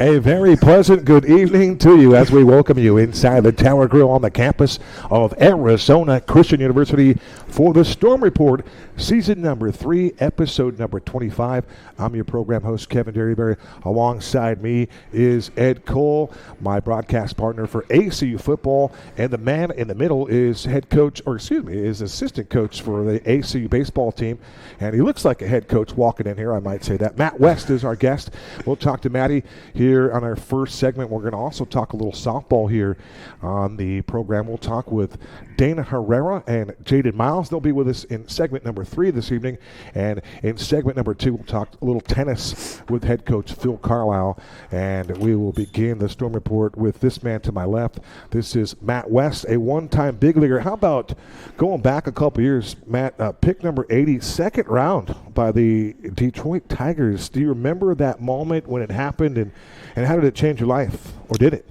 A very pleasant good evening to you as we welcome you inside the Tower Grill on the campus of Arizona Christian University for the Storm Report, season number 3, episode number 25. I'm your program host, Kevin Derryberry. Alongside me is Ed Cole, my broadcast partner for ACU football, and the man in the middle is is assistant coach for the ACU baseball team, and he looks like a head coach walking in here, I might say that. Matt West is our guest. We'll talk to Matty here on our first segment. We're going to also talk a little softball here on the program. We'll talk with Dana Herrera and Jaden Miles. They'll be with us in segment number 3 this evening. And in segment number 2, we'll talk a little tennis with head coach Phil Carlisle. And we will begin the Storm Report with this man to my left. This is Matt West, a one-time big leaguer. How about going back a couple years, Matt, pick number 80, second round by the Detroit Tigers. Do you remember that moment when it happened, and how did it change your life, or did it?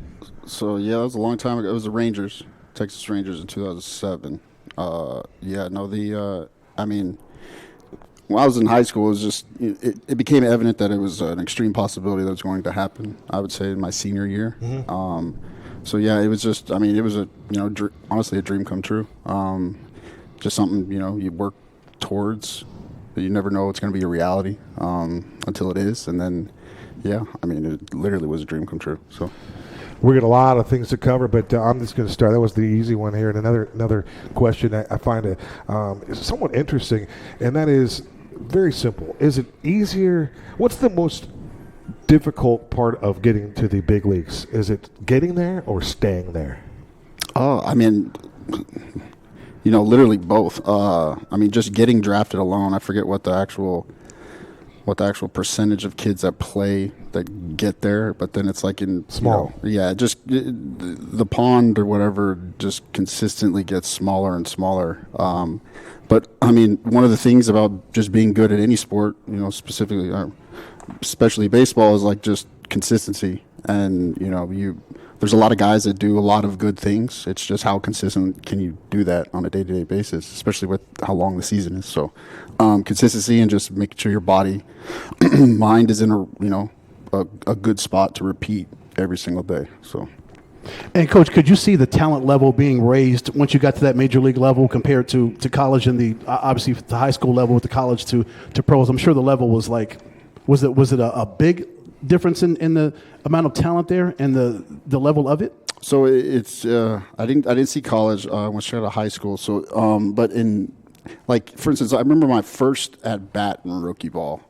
So, yeah, that was a long time ago. It was the Rangers, Texas Rangers in 2007. When I was in high school, it was just it became evident that it was an extreme possibility that was going to happen, I would say, in my senior year. Mm-hmm. It was just, it was honestly a dream come true. Just something, you work towards, but you never know it's going to be a reality until it is. And then, it literally was a dream come true. So we got a lot of things to cover, but I'm just going to start. That was the easy one here. And another question I find is somewhat interesting, and that is very simple. Is it easier? What's the most difficult part of getting to the big leagues? Is it getting there or staying there? Literally both. Just getting drafted alone. I forget what the actual percentage of kids that play that get there, but then it's like in small. The pond or whatever just consistently gets smaller and smaller. But one of the things about just being good at any sport, specifically, especially baseball, is like just consistency. And there's a lot of guys that do a lot of good things. It's just how consistent can you do that on a day-to-day basis, especially with how long the season is. So consistency and just making sure your body, mind is in a good spot to repeat every single day. So. And, Coach, could you see the talent level being raised once you got to that major league level compared to college and obviously the high school level with the college to pros? I'm sure the level was like, was it a big difference in the amount of talent there and the level of it? So it's I didn't see college. I went straight out of high school. So but in, like, for instance, I remember my first at bat in rookie ball.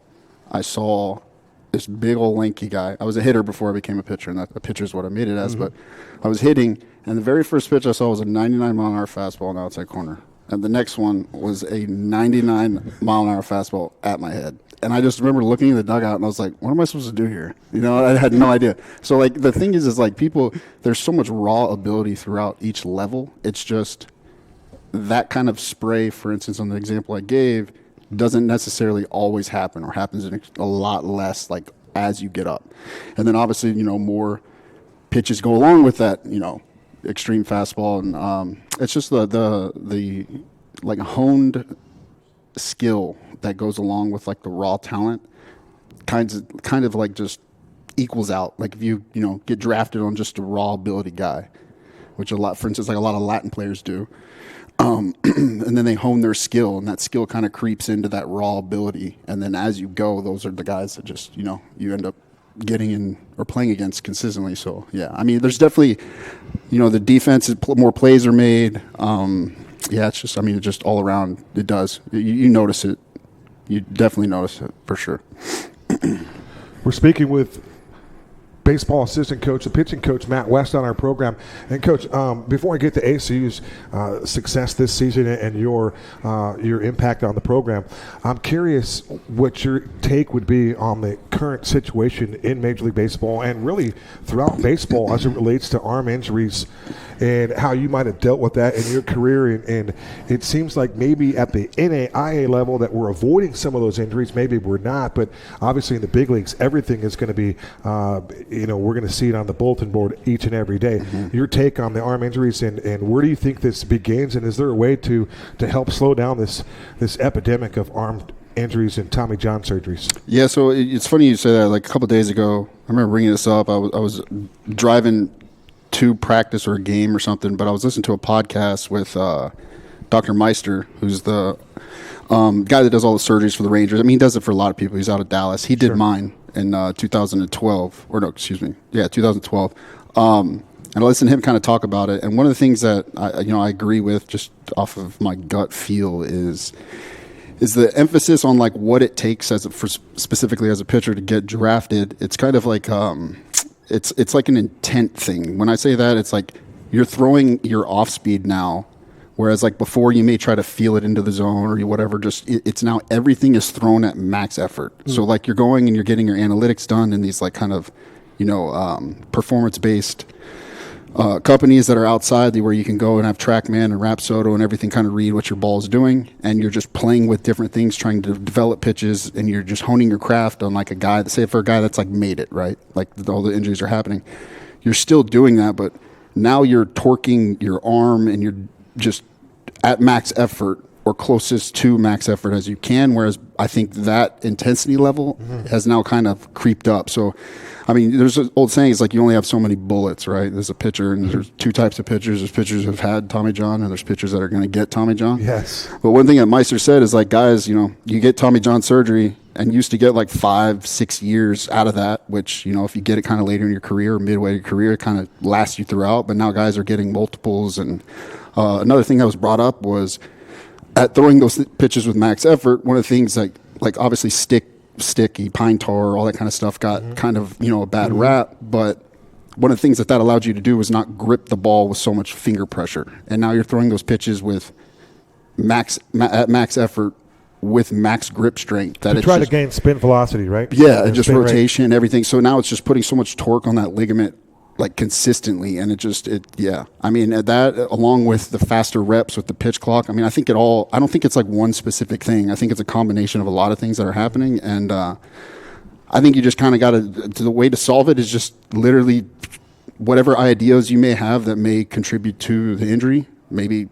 I saw this big old lanky guy. I was a hitter before I became a pitcher, and a pitcher is what I made it as. Mm-hmm. But I was hitting, and the very first pitch I saw was a 99-mile-an-hour fastball on the outside corner. And the next one was a 99-mile-an-hour fastball at my head. And I just remember looking in the dugout, and I was like, what am I supposed to do here? I had no idea. So, like, the thing is like, people, there's so much raw ability throughout each level. It's just that kind of spray, for instance, on the example I gave, doesn't necessarily always happen, or happens in a lot less, like, as you get up. And then obviously, more pitches go along with that, extreme fastball. And it's just the like honed skill that goes along with, like, the raw talent kind of like just equals out. Like, if you get drafted on just a raw ability guy, which for instance, like a lot of Latin players do, and then they hone their skill, and that skill kind of creeps into that raw ability. And then as you go, those are the guys that just, you end up getting in or playing against consistently. So, yeah, there's definitely, the defense, more plays are made. It's just, just all around, it does. You notice it. You definitely notice it, for sure. We're speaking with baseball assistant coach, the pitching coach, Matt West, on our program. And, Coach, before I get to ACU's success this season and your impact on the program, I'm curious what your take would be on the current situation in Major League Baseball and really throughout baseball as it relates to arm injuries and how you might have dealt with that in your career. And it seems like maybe at the NAIA level that we're avoiding some of those injuries. Maybe we're not, but obviously in the big leagues, everything is going to be we're going to see it on the bulletin board each and every day. Mm-hmm. Your take on the arm injuries and where do you think this begins, and is there a way to help slow down this epidemic of arm injuries and Tommy John surgeries? Yeah, so it's funny you say that. Like a couple of days ago, I remember bringing this up. I was driving to practice or a game or something, but I was listening to a podcast with Dr. Meister, who's the guy that does all the surgeries for the Rangers. I mean, he does it for a lot of people. He's out of Dallas. He did mine in 2012, or no, excuse me, 2012. And I listened to him kind of talk about it. And one of the things that I agree with, just off of my gut feel, is the emphasis on like what it takes specifically as a pitcher to get drafted. It's kind of like it's like an intent thing. When I say that, it's like you're throwing your off speed now, whereas like before you may try to feel it into the zone or whatever. Just it's now everything is thrown at max effort. So like you're going and you're getting your analytics done in these like kind of performance based companies that are outside where you can go and have TrackMan and Rapsodo and everything kind of read what your ball is doing, and you're just playing with different things, trying to develop pitches, and you're just honing your craft on like a guy, say for a guy that's like made it, right? Like all the injuries are happening. You're still doing that, but now you're torquing your arm and you're just at max effort or closest to max effort as you can, whereas I think that intensity level has now kind of creeped up. So, I mean, there's an old saying, it's like you only have so many bullets, right? There's a pitcher, and there's two types of pitchers. There's pitchers who've had Tommy John, and there's pitchers that are going to get Tommy John. Yes. But one thing that Meister said is like, guys, you get Tommy John surgery and used to get like 5-6 years out of that, which, if you get it kind of later in your career or midway in your career, it kind of lasts you throughout. But now guys are getting multiples. And another thing that was brought up was at throwing those pitches with max effort, one of the things like obviously sticky, pine tar, all that kind of stuff got kind of, a bad rap. But one of the things that allowed you to do was not grip the ball with so much finger pressure. And now you're throwing those pitches with at max effort with max grip strength. To try to gain spin velocity, right? Yeah, and just rotation and everything. So now it's just putting so much torque on that ligament like consistently, and I mean, that along with the faster reps with the pitch clock, I mean, I don't think it's like one specific thing. I think it's a combination of a lot of things that are happening, and I think you just kind of got the way to solve it is just literally whatever ideas you may have that may contribute to the injury, maybe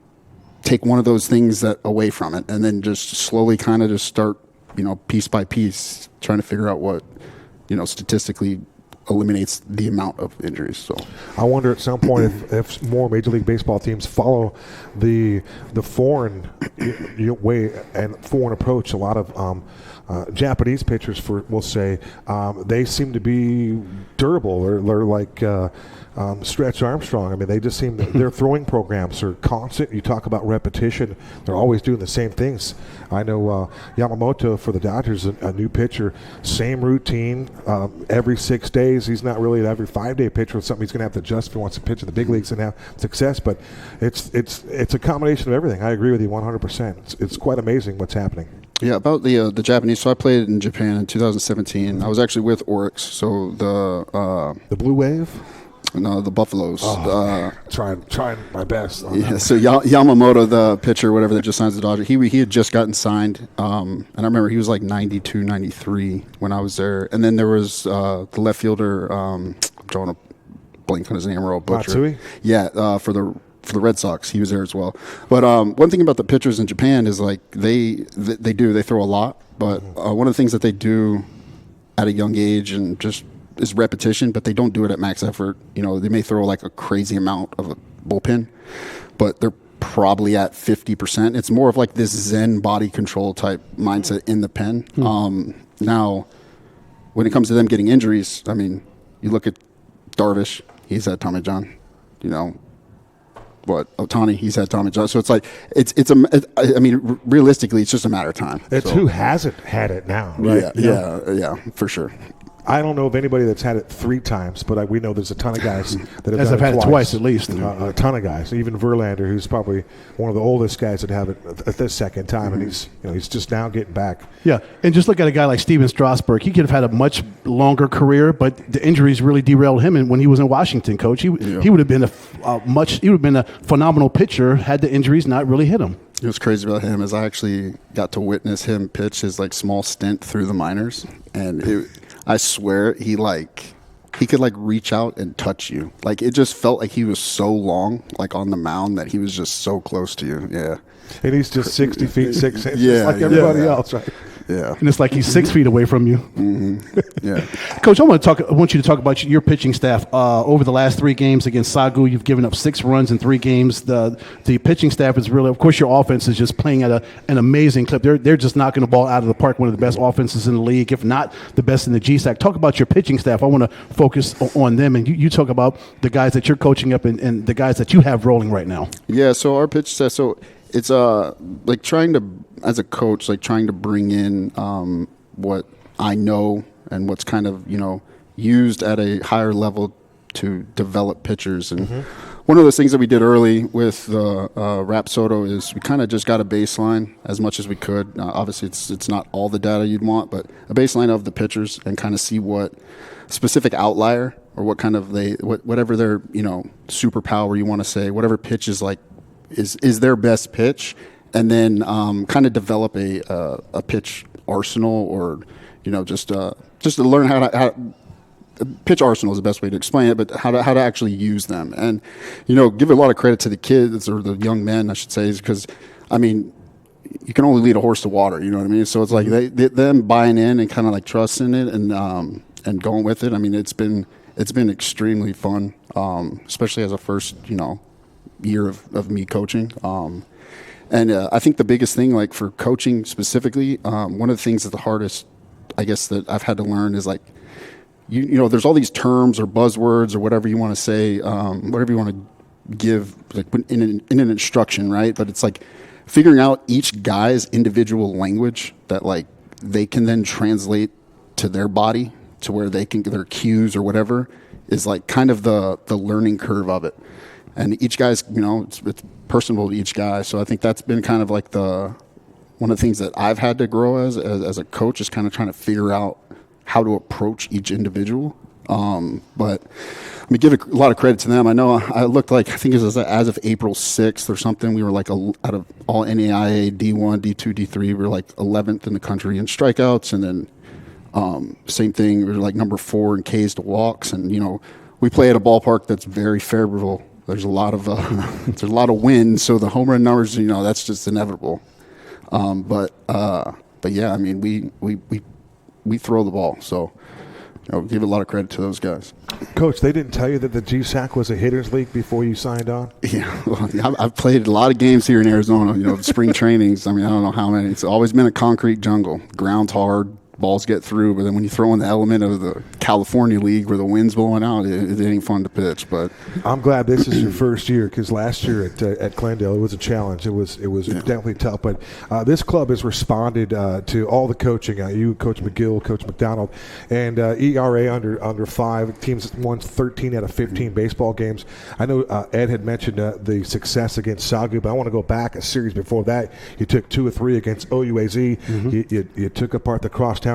take one of those things away from it, and then just slowly kind of just start, piece by piece, trying to figure out what, statistically eliminates the amount of injuries. So I wonder at some point if more Major League Baseball teams follow the foreign way and foreign approach. A lot of Japanese pitchers, we'll say, they seem to be durable. They're like Stretch Armstrong. I mean, they just seem their throwing programs are constant. You talk about repetition; they're always doing the same things. I know Yamamoto for the Dodgers, a new pitcher, same routine every 6 days. He's not really an every 5-day pitcher. It's something he's going to have to adjust if he wants to pitch in the big leagues and have success. But it's a combination of everything. I agree with you 100%. It's quite amazing what's happening. Yeah, about the Japanese. So I played in Japan in 2017. I was actually with Oryx. So the Blue Wave. No, the Buffaloes. Trying my best. Yeah, so Yamamoto, the pitcher, whatever that just signed the Dodgers, he had just gotten signed. And I remember he was like 92, 93 when I was there. And then there was the left fielder, I'm drawing a blank on his name, or I'll butcher. Matsui? Yeah, for the Red Sox, he was there as well. But one thing about the pitchers in Japan is like they throw a lot. But one of the things that they do at a young age and just is repetition, but they don't do it at max effort. They may throw like a crazy amount of a bullpen, but they're probably at 50%. It's more of like this Zen body control type mindset in the pen. Now, when it comes to them getting injuries, I mean, you look at Darvish, he's had Tommy John. Ohtani, he's had Tommy John. So it's like I mean, realistically, it's just a matter of time. It's who hasn't had it now, right? Yeah, for sure. I don't know of anybody that's had it 3 times, but we know there's a ton of guys that have had it twice at least. A ton of guys, even Verlander, who's probably one of the oldest guys that have it at this second time, and he's just now getting back. Yeah, and just look at a guy like Steven Strasburg. He could have had a much longer career, but the injuries really derailed him. And when he was in Washington, coach, he would have been a phenomenal pitcher had the injuries not really hit him. What's crazy about him is I actually got to witness him pitch his like small stint through the minors, and I swear he could like reach out and touch you. Like it just felt like he was so long, like on the mound, that he was just so close to you. Yeah, and he's just 60 feet 6 inches, like everybody else, right? Yeah. And it's like he's 6 feet away from you. Yeah. Coach, I want you to talk about your pitching staff. Over the last 3 games against Sagu, you've given up 6 runs in 3 games. The pitching staff is really, of course, your offense is just playing at an amazing clip. They're just knocking the ball out of the park, one of the best offenses in the league, if not the best in the GSAC. Talk about your pitching staff. I want to focus on them, and you talk about the guys that you're coaching up and the guys that you have rolling right now. Yeah, so our pitch staff, so it's like trying to, as a coach, like trying to bring in what I know and what's kind of, used at a higher level to develop pitchers. And one of those things that we did early with Rapsodo is we kind of just got a baseline as much as we could. Obviously, it's not all the data you'd want, but a baseline of the pitchers and kind of see what specific outlier or what kind of whatever their, superpower you want to say, whatever pitch is like, is their best pitch, and then kind of develop a pitch arsenal, or just to learn how pitch arsenal is the best way to explain it, but how to actually use them, and give a lot of credit to the kids, or the young men I should say, because you can only lead a horse to water, you know what I mean? So it's like them buying in and kind of like trusting it and going with it. It's been extremely fun, especially as a first year of me coaching. And I think the biggest thing, like for coaching specifically, one of the things that's the hardest, I guess, that I've had to learn is like, there's all these terms or buzzwords or whatever you want to say, whatever you want to give like in an instruction, right? But it's like figuring out each guy's individual language that like they can then translate to their body, to where they can get their cues or whatever, is like kind of the learning curve of it. And each guy's, it's personal to each guy. So I think that's been kind of like one of the things that I've had to grow as a coach, is kind of trying to figure out how to approach each individual. But give a lot of credit to them. I know I looked like, I think it was as of April 6th or something, we were like out of all NAIA D1, D2, D3, we were like 11th in the country in strikeouts. And then same thing, we were like number 4 in Ks to walks. And, we play at a ballpark that's very favorable. There's a lot of wind, so the home run numbers, that's just inevitable. But yeah, we throw the ball, so give a lot of credit to those guys. Coach, they didn't tell you that the GSAC was a hitters league before you signed on? Yeah, well, I've played a lot of games here in Arizona. Spring trainings. I don't know how many. It's always been a concrete jungle. Ground's hard. Balls get through, but then when you throw in the element of the California League where the wind's blowing out, it ain't fun to pitch. But I'm glad this is your first year, because last year at Glendale it was a challenge. It was definitely tough. But this club has responded to all the coaching. You, Coach McGill, Coach McDonald, and ERA under 5. Teams won 13 out of 15 baseball games. I know Ed had mentioned the success against Sagu, but I want to go back a series before that. You took 2 or 3 against OUAZ. You took apart the Crosstowners,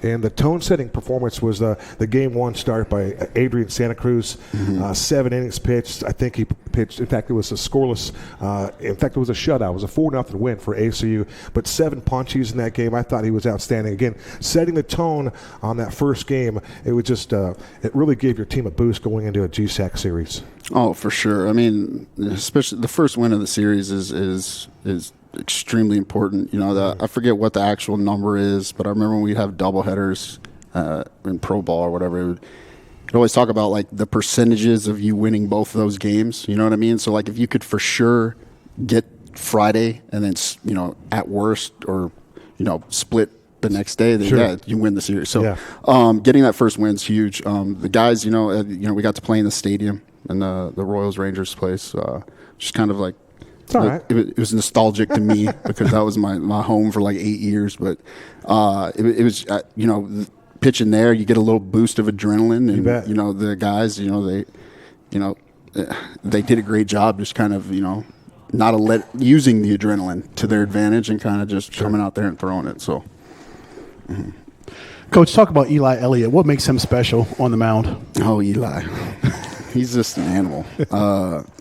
and the tone-setting performance was the game 1 start by Adrian Santa Cruz. 7 innings pitched. I think he pitched. In fact, it was a scoreless. In fact, it was a shutout. It was a 4-0 win for ACU. But 7 punchies in that game. I thought he was outstanding. Again, setting the tone on that first game. It was just it really gave your team a boost going into a GSAC series. Oh, for sure. Especially the first win of the series is extremely important. I forget what the actual number is, but I remember when we'd have doubleheaders in pro ball or whatever. We'd always talk about like the percentages of you winning both of those games. You know what I mean? So like if you could for sure get Friday and then at worst or split the next day, then yeah, you win the series. So getting that first win's huge. The guys, we got to play in the stadium in the Royals Rangers place. Just kind of like. It's all right. It was nostalgic to me because that was my home for like 8 years. But it was pitching there, you get a little boost of adrenaline, and the guys, they did a great job, just kind of not using the adrenaline to their advantage and kind of just coming out there and throwing it. So, Coach, talk about Eli Elliott. What makes him special on the mound? Oh, Eli. He's just an animal.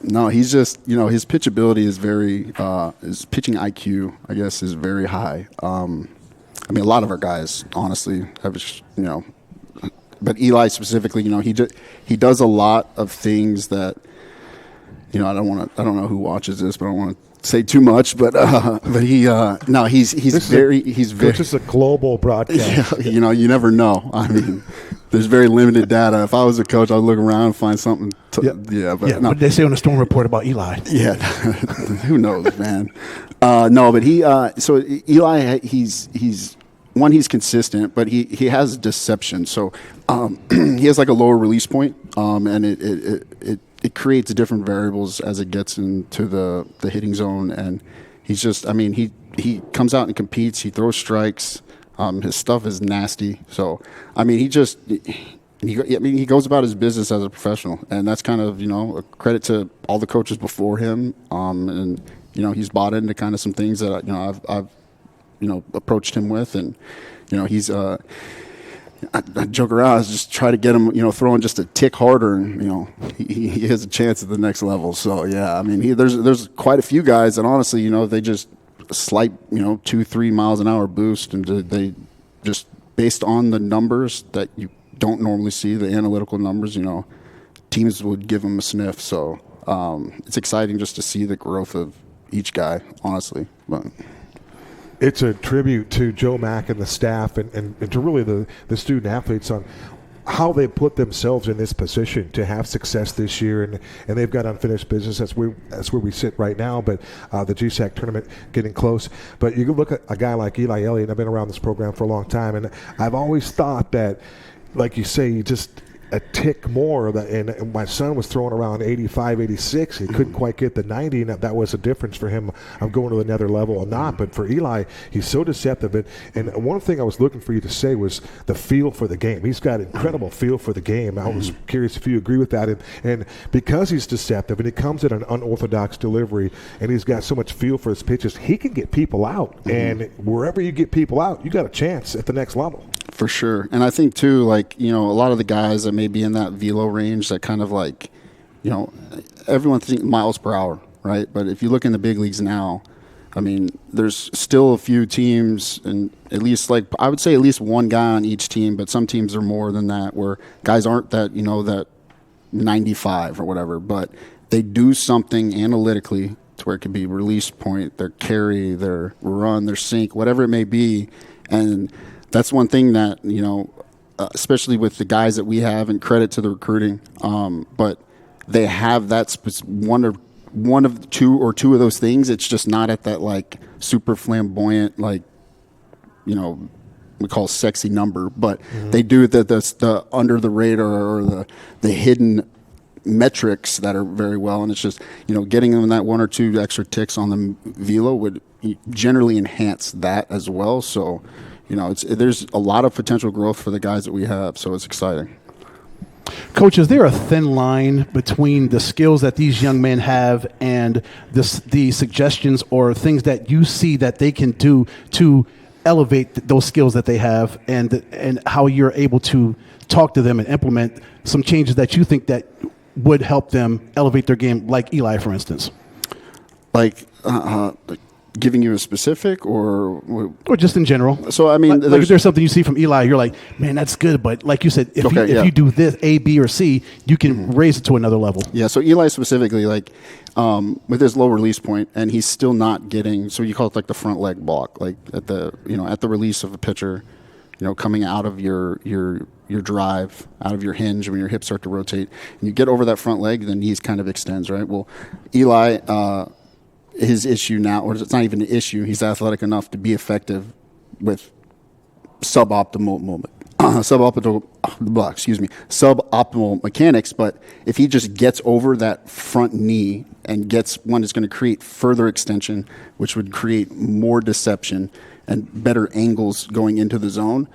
No, he's just, his pitch ability is his pitching IQ, I guess, is very high. A lot of our guys, honestly, have, but Eli specifically, he does a lot of things that, I don't know who watches this, but I don't want to say too much, but he no, he's very. This is a global broadcast. Yeah, you never know. I mean, there's very limited data. If I was a coach, I'd look around and find something. But what did they say on the Storm report about Eli? Yeah, who knows, man. No, but so Eli, he's consistent, but he has deception. So he has like a lower release point, and it creates different variables as it gets into the hitting zone. And he's just, I mean, he comes out and competes. He throws strikes. His stuff is nasty. So I mean, he goes about his business as a professional, and that's kind of a credit to all the coaches before him. And he's bought into kind of some things that I've approached him with, and he's I joke around, I just try to get him throwing just a tick harder, and he has a chance at the next level. So yeah, I mean there's quite a few guys that honestly they just slight 2-3 miles an hour boost, and they just based on the numbers that you don't normally see, the analytical numbers, teams would give them a sniff. So it's exciting just to see the growth of each guy, honestly. But it's a tribute to Joe Mack and the staff and to really the student athletes on how they put themselves in this position to have success this year, and they've got unfinished business. That's where we sit right now, but the GSAC tournament getting close. But you look at a guy like Eli Elliott. I've been around this program for a long time, and I've always thought that, like you say, just a tick more. And my son was throwing around 85, 86. He couldn't quite get the 90, and that was a difference for him. I'm going to another level or not. But for Eli, he's so deceptive. And one thing I was looking for you to say was the feel for the game. He's got incredible feel for the game. I was curious if you agree with that. And because he's deceptive and he comes at an unorthodox delivery and he's got so much feel for his pitches, he can get people out. And wherever you get people out, you got a chance at the next level. For sure. And I think too, like, a lot of the guys that may be in that velo range that kind of like, everyone thinks miles per hour, right? But if you look in the big leagues now, I mean, there's still a few teams, and at least I would say at least one guy on each team, but some teams are more than that, where guys aren't that, that 95 or whatever, but they do something analytically to where it could be release point, their carry, their run, their sink, whatever it may be. And that's one thing that, especially with the guys that we have, and credit to the recruiting, but they have that one of two of those things. It's just not at that like super flamboyant, like, we call sexy number, but they do the under the radar or the hidden metrics that are very well. And it's just, getting them that 1 or 2 extra ticks on the velo would generally enhance that as well. So, there's a lot of potential growth for the guys that we have, so it's exciting. Coach, is there a thin line between the skills that these young men have and the suggestions or things that you see that they can do to elevate those skills that they have, and how you're able to talk to them and implement some changes that you think that would help them elevate their game, like Eli, for instance? Like giving you a specific or just in general. So I mean, like if there's something you see from Eli, you're like, man, that's good. But like you said, if you do this A, B, or C, you can raise it to another level. Yeah. So Eli specifically, like with his low release point, and he's still not getting. So you call it like the front leg block, like at the release of a pitcher, coming out of your drive, out of your hinge when your hips start to rotate, and you get over that front leg, then knees kind of extends, right? Well, Eli. His issue now, or it's not even an issue, he's athletic enough to be effective with suboptimal mechanics. But if he just gets over that front knee and gets one that's going to create further extension, which would create more deception and better angles going into the zone,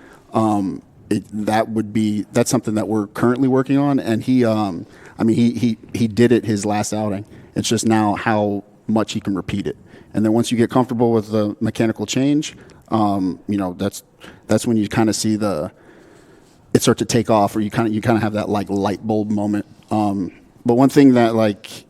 that's something that we're currently working on. And he did it his last outing. It's just now how much he can repeat it. And then once you get comfortable with the mechanical change, that's when you kind of see it start to take off, or you kind of have that like light bulb moment. But one thing that like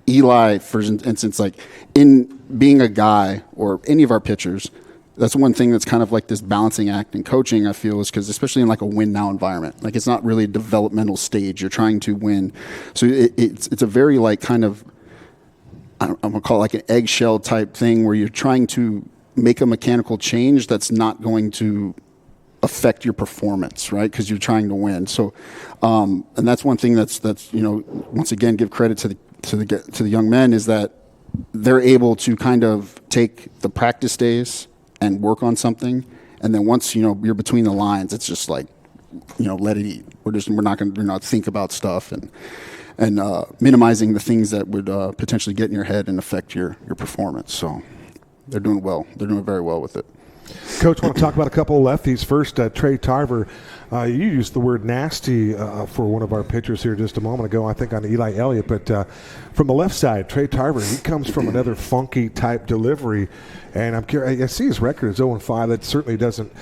Eli, for instance, like in being a guy or any of our pitchers, that's one thing that's kind of like this balancing act in coaching, I feel, is because especially in like a win now environment, like it's not really a developmental stage. You're trying to win. So it's a very like kind of I'm gonna call it like an eggshell type thing where you're trying to make a mechanical change that's not going to affect your performance, right? Because you're trying to win. So, and that's one thing that's once again, give credit to the young men is that they're able to kind of take the practice days and work on something, and then once you're between the lines, it's just like let it eat. We're not going to think about stuff and minimizing the things that would potentially get in your head and affect your performance. So they're doing well. They're doing very well with it. Coach, want to talk about a couple of lefties. First, Trey Tarver. You used the word nasty for one of our pitchers here just a moment ago, I think on Eli Elliott. But from the left side, Trey Tarver, he comes from another funky type delivery. And I'm curious, I see his record is 0-5. That certainly doesn't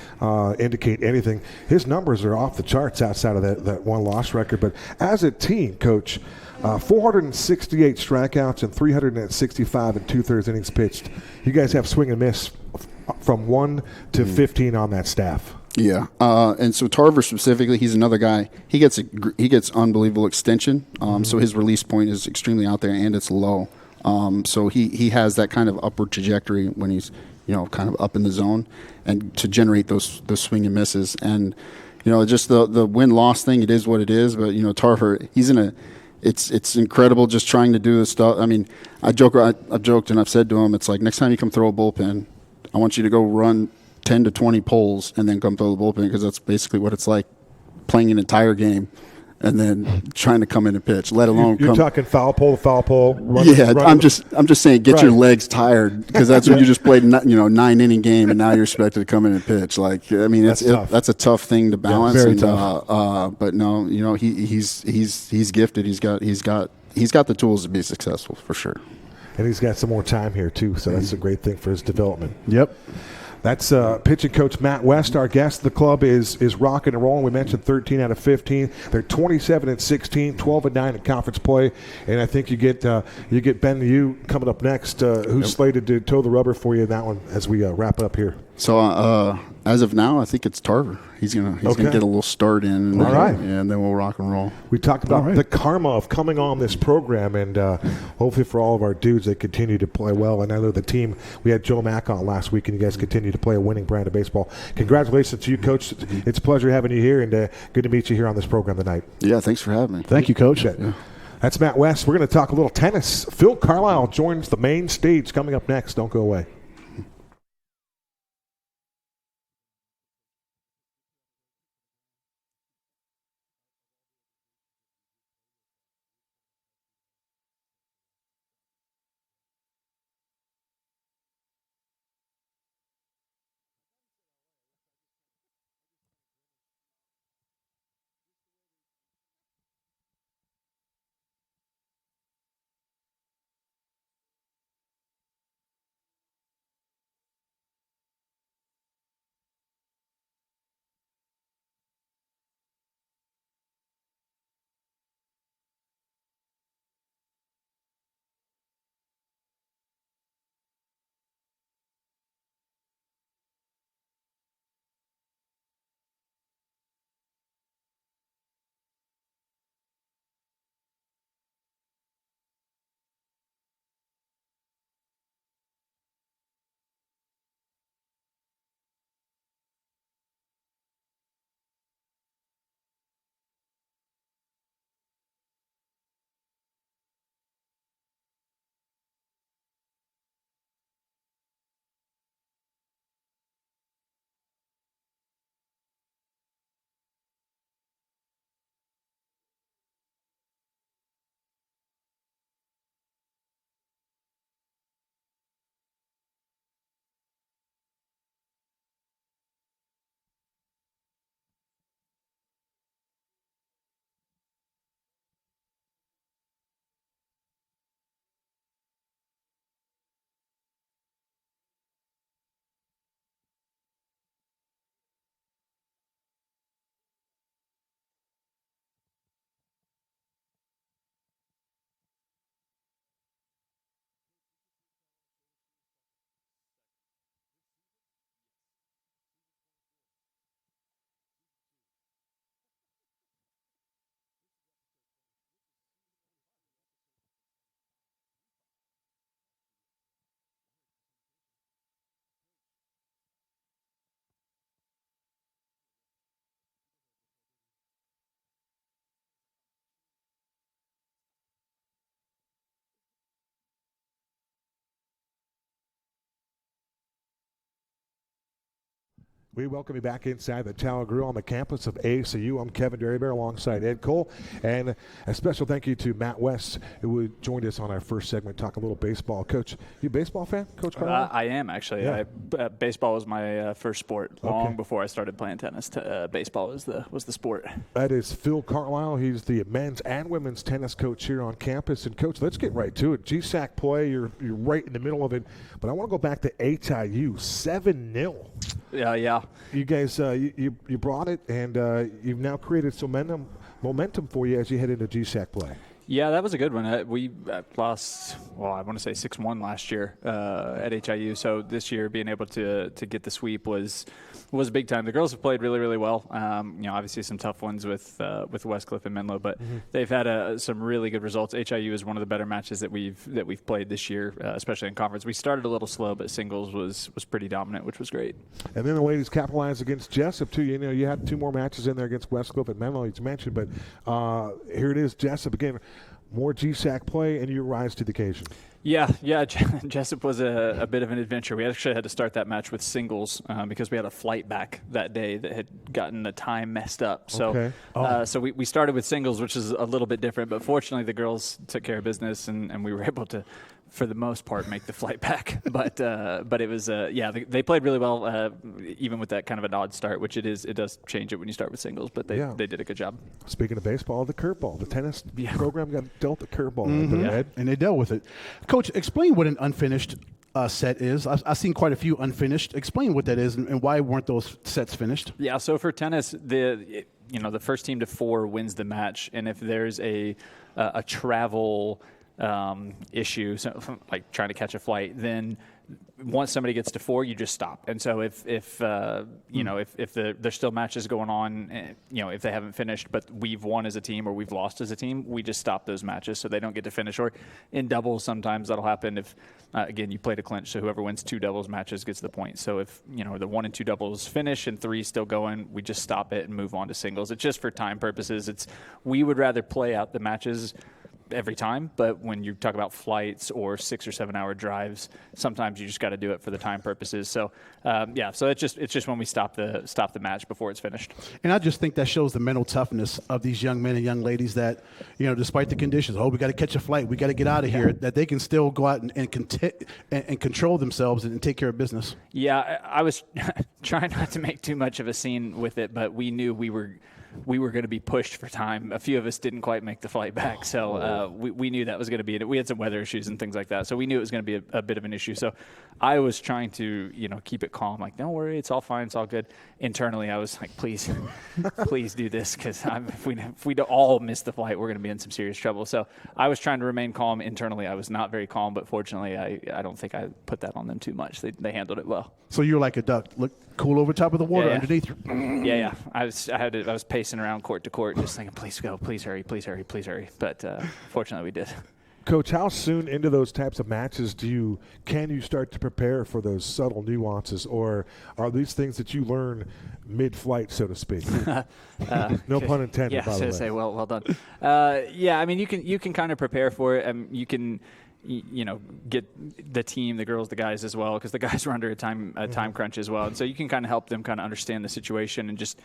indicate anything. His numbers are off the charts outside of that one loss record. But as a team, Coach, 468 strikeouts and 365 and 2/3 innings pitched. You guys have swing and miss from 1 to 15 on that staff. Yeah, and so Tarver specifically, he's another guy. He gets unbelievable extension. So his release point is extremely out there, and it's low. So he has that kind of upward trajectory when he's kind of up in the zone, and to generate those swing and misses. And just the win loss thing, it is what it is. But Tarver, he's in a. It's incredible just trying to do this stuff. I mean, I've joked and I've said to him, it's like next time you come throw a bullpen, I want you to go run 10 to 20 polls and then come throw the bullpen, because that's basically what it's like playing an entire game and then trying to come in and pitch, let alone you're talking foul pole to foul pole. I'm just saying get your legs tired, because that's when you just played 9-inning game and now you're expected to come in and pitch. Like, I mean, that's a tough thing to balance. Yeah, very tough. But no, he's gifted. He's got the tools to be successful for sure. And he's got some more time here too, so that's a great thing for his development. Yep. That's pitching coach Matt West. Our guest of the club is rocking and rolling. We mentioned 13 out of 15. They're 27-16, 12-9 in conference play. And I think you get Ben Yu coming up next, who's slated to toe the rubber for you in that one as we wrap up here. So as of now, I think it's Tarver. He's gonna get a little start in, and all right, and then we'll rock and roll. We talked about the karma of coming on this program, and hopefully for all of our dudes, they continue to play well. And I know the team, we had Joe Mack on last week, and you guys continue to play a winning brand of baseball. Congratulations to you, Coach. It's a pleasure having you here, and good to meet you here on this program tonight. Yeah, thanks for having me. Thank you, Coach. Yeah. That's Matt West. We're going to talk a little tennis. Phil Carlisle joins the main stage coming up next. Don't go away. We welcome you back inside the Tower Grill on the campus of ACU. I'm Kevin Derryberry alongside Ed Cole. And a special thank you to Matt West, who joined us on our first segment, talking a little baseball. Coach, you a baseball fan, Coach Carlisle? I am, actually. Yeah. Baseball was my first sport. Long before I started playing tennis, baseball was the sport. That is Phil Carlisle. He's the men's and women's tennis coach here on campus. And, Coach, let's get right to it. GSAC play, you're right in the middle of it. But I want to go back to HIU, 7-0. Yeah. You guys, you brought it, and you've now created some momentum for you as you head into GSAC play. Yeah, that was a good one. We lost, I want to say 6-1 last year at HIU. So this year, being able to get the sweep was big time. The girls have played really, really well. Obviously some tough ones with Westcliff and Menlo, but they've had some really good results. HIU is one of the better matches that we've played this year, especially in conference. We started a little slow, but singles was pretty dominant, which was great. And then the ladies capitalized against Jessup too. You had 2 more matches in there against Westcliff and Menlo, as mentioned, but here it is, Jessup again. More GSAC play, and you rise to the occasion. Yeah. Jessup was a bit of an adventure. We actually had to start that match with singles because we had a flight back that day that had gotten the time messed up. So, so we started with singles, which is a little bit different. But fortunately, the girls took care of business, and we were able to, for the most part, make the flight back. But it was they played really well, even with that kind of an odd start, which it does change it when you start with singles. But they did a good job. Speaking of baseball, the curveball, the tennis program got dealt the curveball, Ed. And they dealt with it. Coach, explain what an unfinished set is. I've seen quite a few unfinished. Explain what that is and why weren't those sets finished? Yeah, so for tennis, the first team to 4 wins the match, and if there's a travel issue, so like trying to catch a flight, then once somebody gets to 4, you just stop. And so if there's still matches going on, if they haven't finished, but we've won as a team or we've lost as a team, we just stop those matches so they don't get to finish. Or in doubles, sometimes that'll happen if, again, you play to clinch, so whoever wins 2 doubles matches gets the point. So if, the 1 and 2 doubles finish and 3 still going, we just stop it and move on to singles. It's just for time purposes. We would rather play out the matches every time, but when you talk about flights or 6 or 7 hour drives, sometimes you just got to do it for the time purposes. So so it's just when we stop the match before it's finished. And I just think that shows the mental toughness of these young men and young ladies that, despite the conditions, we got to catch a flight, we got to get out of here, that they can still go out and control themselves and take care of business. Yeah, I was trying not to make too much of a scene with it, but we knew we were going to be pushed for time. A few of us didn't quite make the flight back, so we knew that was going to be it. We had some weather issues and things like that, so we knew it was going to be a bit of an issue. So I was trying to, keep it calm, like, don't worry, it's all fine, it's all good. Internally, I was like, please do this, because if we don't all miss the flight, we're going to be in some serious trouble. So I was trying to remain calm. Internally, I was not very calm, but fortunately, I don't think I put that on them too much. They handled it well. So you're like a duck, look cool over top of the water underneath. Yeah. I was pacing around court to court, just thinking, please go, please hurry, please hurry, please hurry. But fortunately, we did. Coach, how soon into those types of matches can you start to prepare for those subtle nuances, or are these things that you learn mid-flight, so to speak? No pun intended. Yeah, by the way. Say well done. I mean, you can kind of prepare for it. You can get the team, the girls, the guys as well, because the guys were under a time crunch as well, and so you can kind of help them kind of understand the situation and just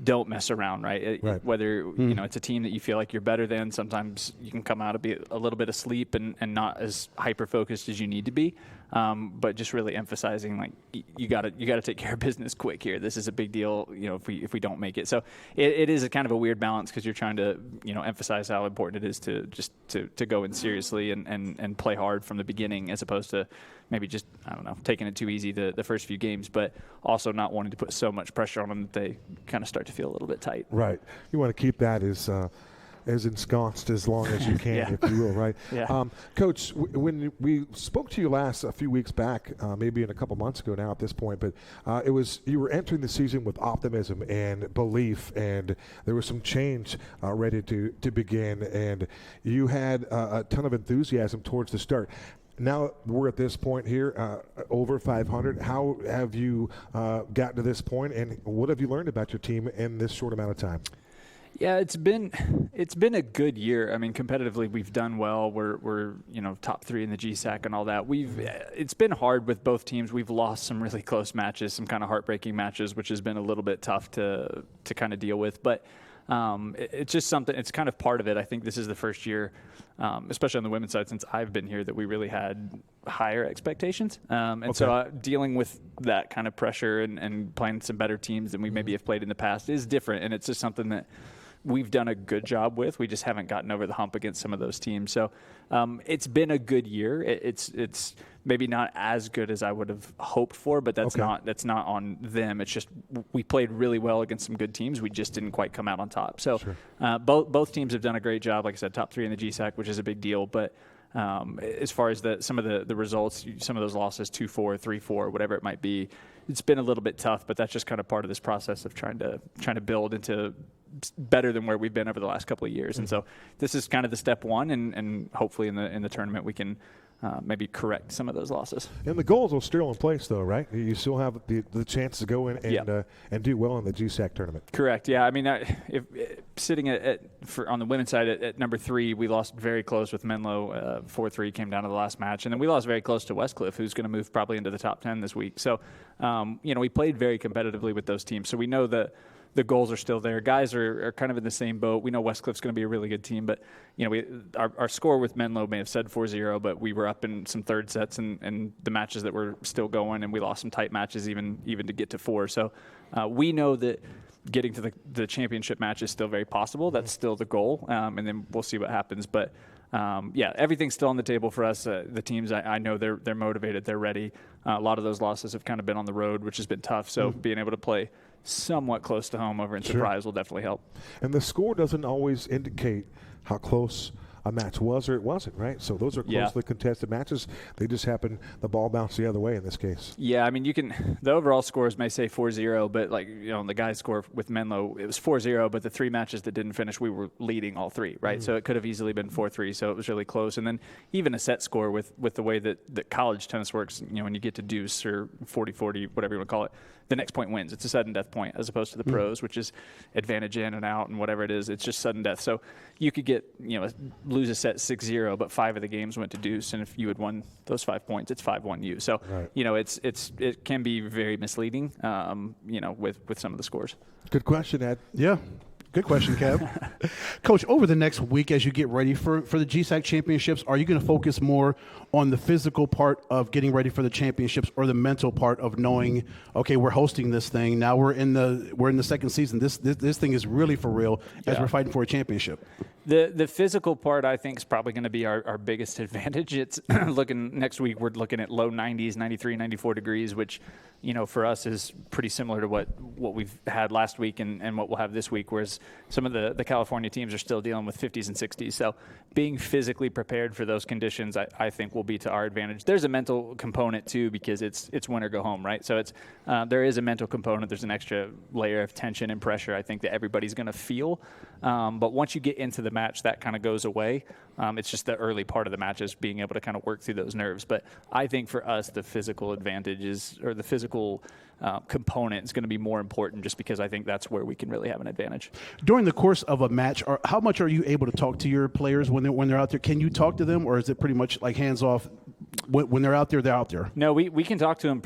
don't mess around, right? Whether it's a team that you feel like you're better than, sometimes you can come out a little bit asleep and not as hyper focused as you need to be, but just really emphasizing, like, you got to take care of business quick here. This is a big deal, if we don't make it. So it is a kind of a weird balance, because you're trying to emphasize how important it is to go in seriously and play hard from the beginning, as opposed to maybe just, I don't know, taking it too easy the first few games, but also not wanting to put so much pressure on them that they kind of start to feel a little bit tight. Right. You want to keep that as ensconced as long as you can, if you will, right? Yeah. Coach, when we spoke to you last a few weeks back, maybe in a couple months ago now at this point, but you were entering the season with optimism and belief, and there was some change ready to begin, and you had a ton of enthusiasm towards the start. Now we're at this point here, over 500. How have you gotten to this point, and what have you learned about your team in this short amount of time? Yeah, it's been a good year. I mean, competitively, we've done well. We're top 3 in the GSAC and all that. It's been hard with both teams. We've lost some really close matches, some kind of heartbreaking matches, which has been a little bit tough to kind of deal with. But it's just something. It's kind of part of it. I think this is the first year, especially on the women's side, since I've been here, that we really had higher expectations. So dealing with that kind of pressure and playing some better teams than we maybe have played in the past is different. And it's just something that we've done a good job with. We just haven't gotten over the hump against some of those teams. So it's been a good year. It's maybe not as good as I would have hoped for, but that's not on them. It's just we played really well against some good teams. We just didn't quite come out on top. So both teams have done a great job. Like I said, top 3 in the GSAC, which is a big deal. But as far as some of the results, some of those losses, 2-4, 3-4, whatever it might be, it's been a little bit tough. But that's just kind of part of this process of trying to build into better than where we've been over the last couple of years. And so this is kind of the step one, and hopefully in the tournament we can maybe correct some of those losses. And the goals are still in place, though, right? You still have the chance to go in and do well in the GSAC tournament. Correct. Yeah. I mean, if sitting on the women's side at number 3, we lost very close with Menlo. 4-3 came down to the last match, and then we lost very close to Westcliff, who's going to move probably into the top 10 this week. So, we played very competitively with those teams. So we know that the goals are still there. Guys are kind of in the same boat. We know Westcliff's going to be a really good team, but our score with Menlo may have said 4-0, but we were up in some third sets and the matches that were still going, and we lost some tight matches even to get to 4. So we know that getting to the championship match is still very possible. That's still the goal, and then we'll see what happens. But everything's still on the table for us. The teams, I know they're motivated, they're ready. A lot of those losses have kind of been on the road, which has been tough. So being able to play somewhat close to home over in Surprise will definitely help. And the score doesn't always indicate how close a match was or it wasn't, right? So those are closely contested matches. They just happen, the ball bounced the other way in this case. Yeah, I mean, the overall scores may say 4-0, but the guys score with Menlo, it was 4-0, but the 3 matches that didn't finish, we were leading all 3, right? So it could have easily been 4-3, so it was really close. And then even a set score with the way that college tennis works, when you get to deuce or 40-40, whatever you want to call it, the next point wins. It's a sudden death point as opposed to the pros, which is advantage in and out and whatever it is. It's just sudden death. So you could get, lose a set 6-0, but 5 of the games went to deuce, and if you had won those 5 points, it's 5-1 you. So it can be very misleading, with some of the scores. Good question, Ed. Yeah. Good question, Kev. Coach, over the next week as you get ready for the GSAC Championships, are you going to focus more on the physical part of getting ready for the championships or the mental part of knowing, okay, we're hosting this thing, now we're in the second season, this thing is really for real as we're fighting for a championship? The physical part, I think, is probably going to be our biggest advantage. It's looking next week, we're looking at low 90s, 93, 94 degrees, which, for us is pretty similar to what we've had last week and what we'll have this week, whereas some of the California teams are still dealing with 50s and 60s. So being physically prepared for those conditions, I think, will be to our advantage. There's a mental component, too, because it's win or go home, right? So there is a mental component. There's an extra layer of tension and pressure, I think, that everybody's going to feel. But once you get into the match, that kind of goes away. It's just the early part of the match is being able to kind of work through those nerves. But I think for us, the physical advantage or the physical component is going to be more important, just because I think that's where we can really have an advantage. During the course of a match, how much are you able to talk to your players when they're out there? Can you talk to them, or is it pretty much like hands off? When they're out there, they're out there. No, we can talk to them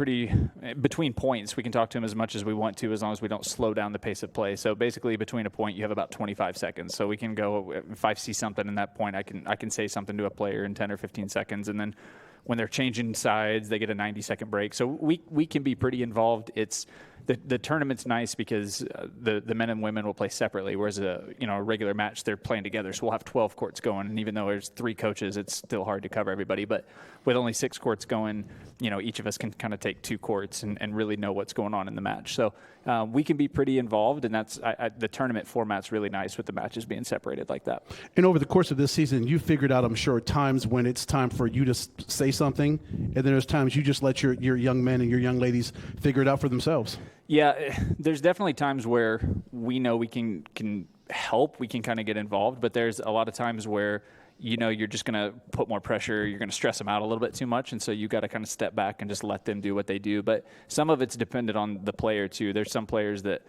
between points. We can talk to them as much as we want to, as long as we don't slow down the pace of play. So basically, between a point, you have about 25 seconds. So we can go, if I see something in that point, I can say something to a player in 10 or 15 seconds, and then when they're changing sides, they get a 90-second break. So we can be pretty involved. It's the tournament's nice because the men and women will play separately, whereas a regular match, they're playing together. So we'll have 12 courts going, and even though there's 3 coaches, it's still hard to cover everybody. But with only 6 courts going, each of us can kind of take 2 courts and really know what's going on in the match. So we can be pretty involved, and that's the tournament format's really nice with the matches being separated like that. And over the course of this season, you figured out, I'm sure, times when it's time for you to say something, and then there's times you just let your young men and your young ladies figure it out for themselves. Yeah, there's definitely times where we know we can help, we can kind of get involved, but there's a lot of times where you're just going to put more pressure, you're going to stress them out a little bit too much, and so you got to kind of step back and just let them do what they do. But some of it's dependent on the player too. There's some players that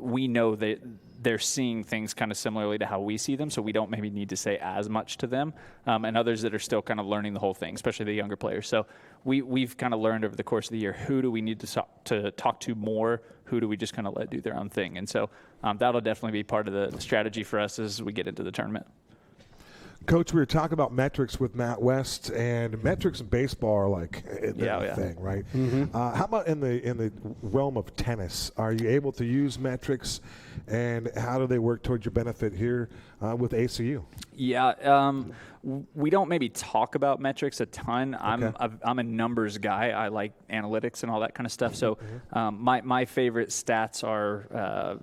we know that they're seeing things kind of similarly to how we see them, so we don't maybe need to say as much to them, and others that are still kind of learning the whole thing, especially the younger players. So we've kind of learned over the course of the year, who do we need to talk to more, who do we just kind of let do their own thing. And so that'll definitely be part of the strategy for us as we get into the tournament. Coach, we were talking about metrics with Matt West, and metrics in baseball are like the thing, right? Mm-hmm. How about in the realm of tennis? Are you able to use metrics, and how do they work towards your benefit here with ACU? Yeah, we don't maybe talk about metrics a ton. Okay. I'm a numbers guy. I like analytics and all that kind of stuff. So my favorite stats are,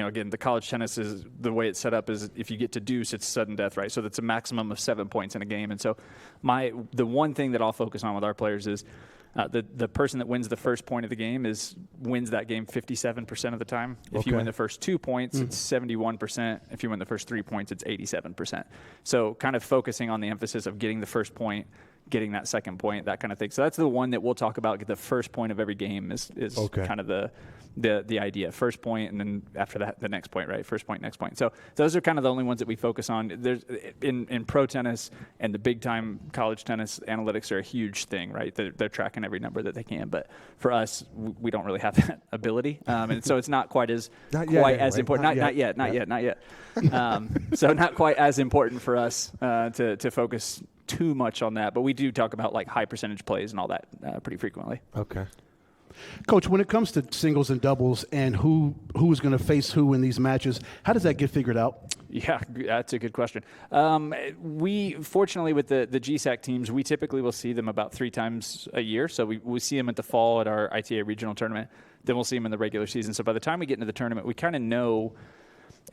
again, the college tennis is the way it's set up is if you get to deuce, it's sudden death, right? So that's a maximum of 7 points in a game. And so the one thing that I'll focus on with our players is the person that wins the first point of the game wins that game 57% of the time. If you win the first 2 points, it's 71%. If you win the first 3 points, it's 87%. So kind of focusing on the emphasis of getting the first point, getting that second point, that kind of thing. So that's the one that we'll talk about. Get the first point of every game is kind of the idea. First point, and then after that, the next point, right? First point, next point. So those are kind of the only ones that we focus on. There's in pro tennis and the big time college tennis, analytics are a huge thing, right? They're tracking every number that they can. But for us, we don't really have that ability, and so it's not quite as important. Not yet. So not quite as important for us to focus too much on that, but we do talk about like high percentage plays and all that pretty frequently. Okay. Coach, when it comes to singles and doubles and who's going to face who in these matches, how does that get figured out? Yeah, that's a good question. We, fortunately, with the GSAC teams, we typically will see them about 3 times a year. So we see them at the fall at our ITA regional tournament. Then we'll see them in the regular season. So by the time we get into the tournament, we kind of know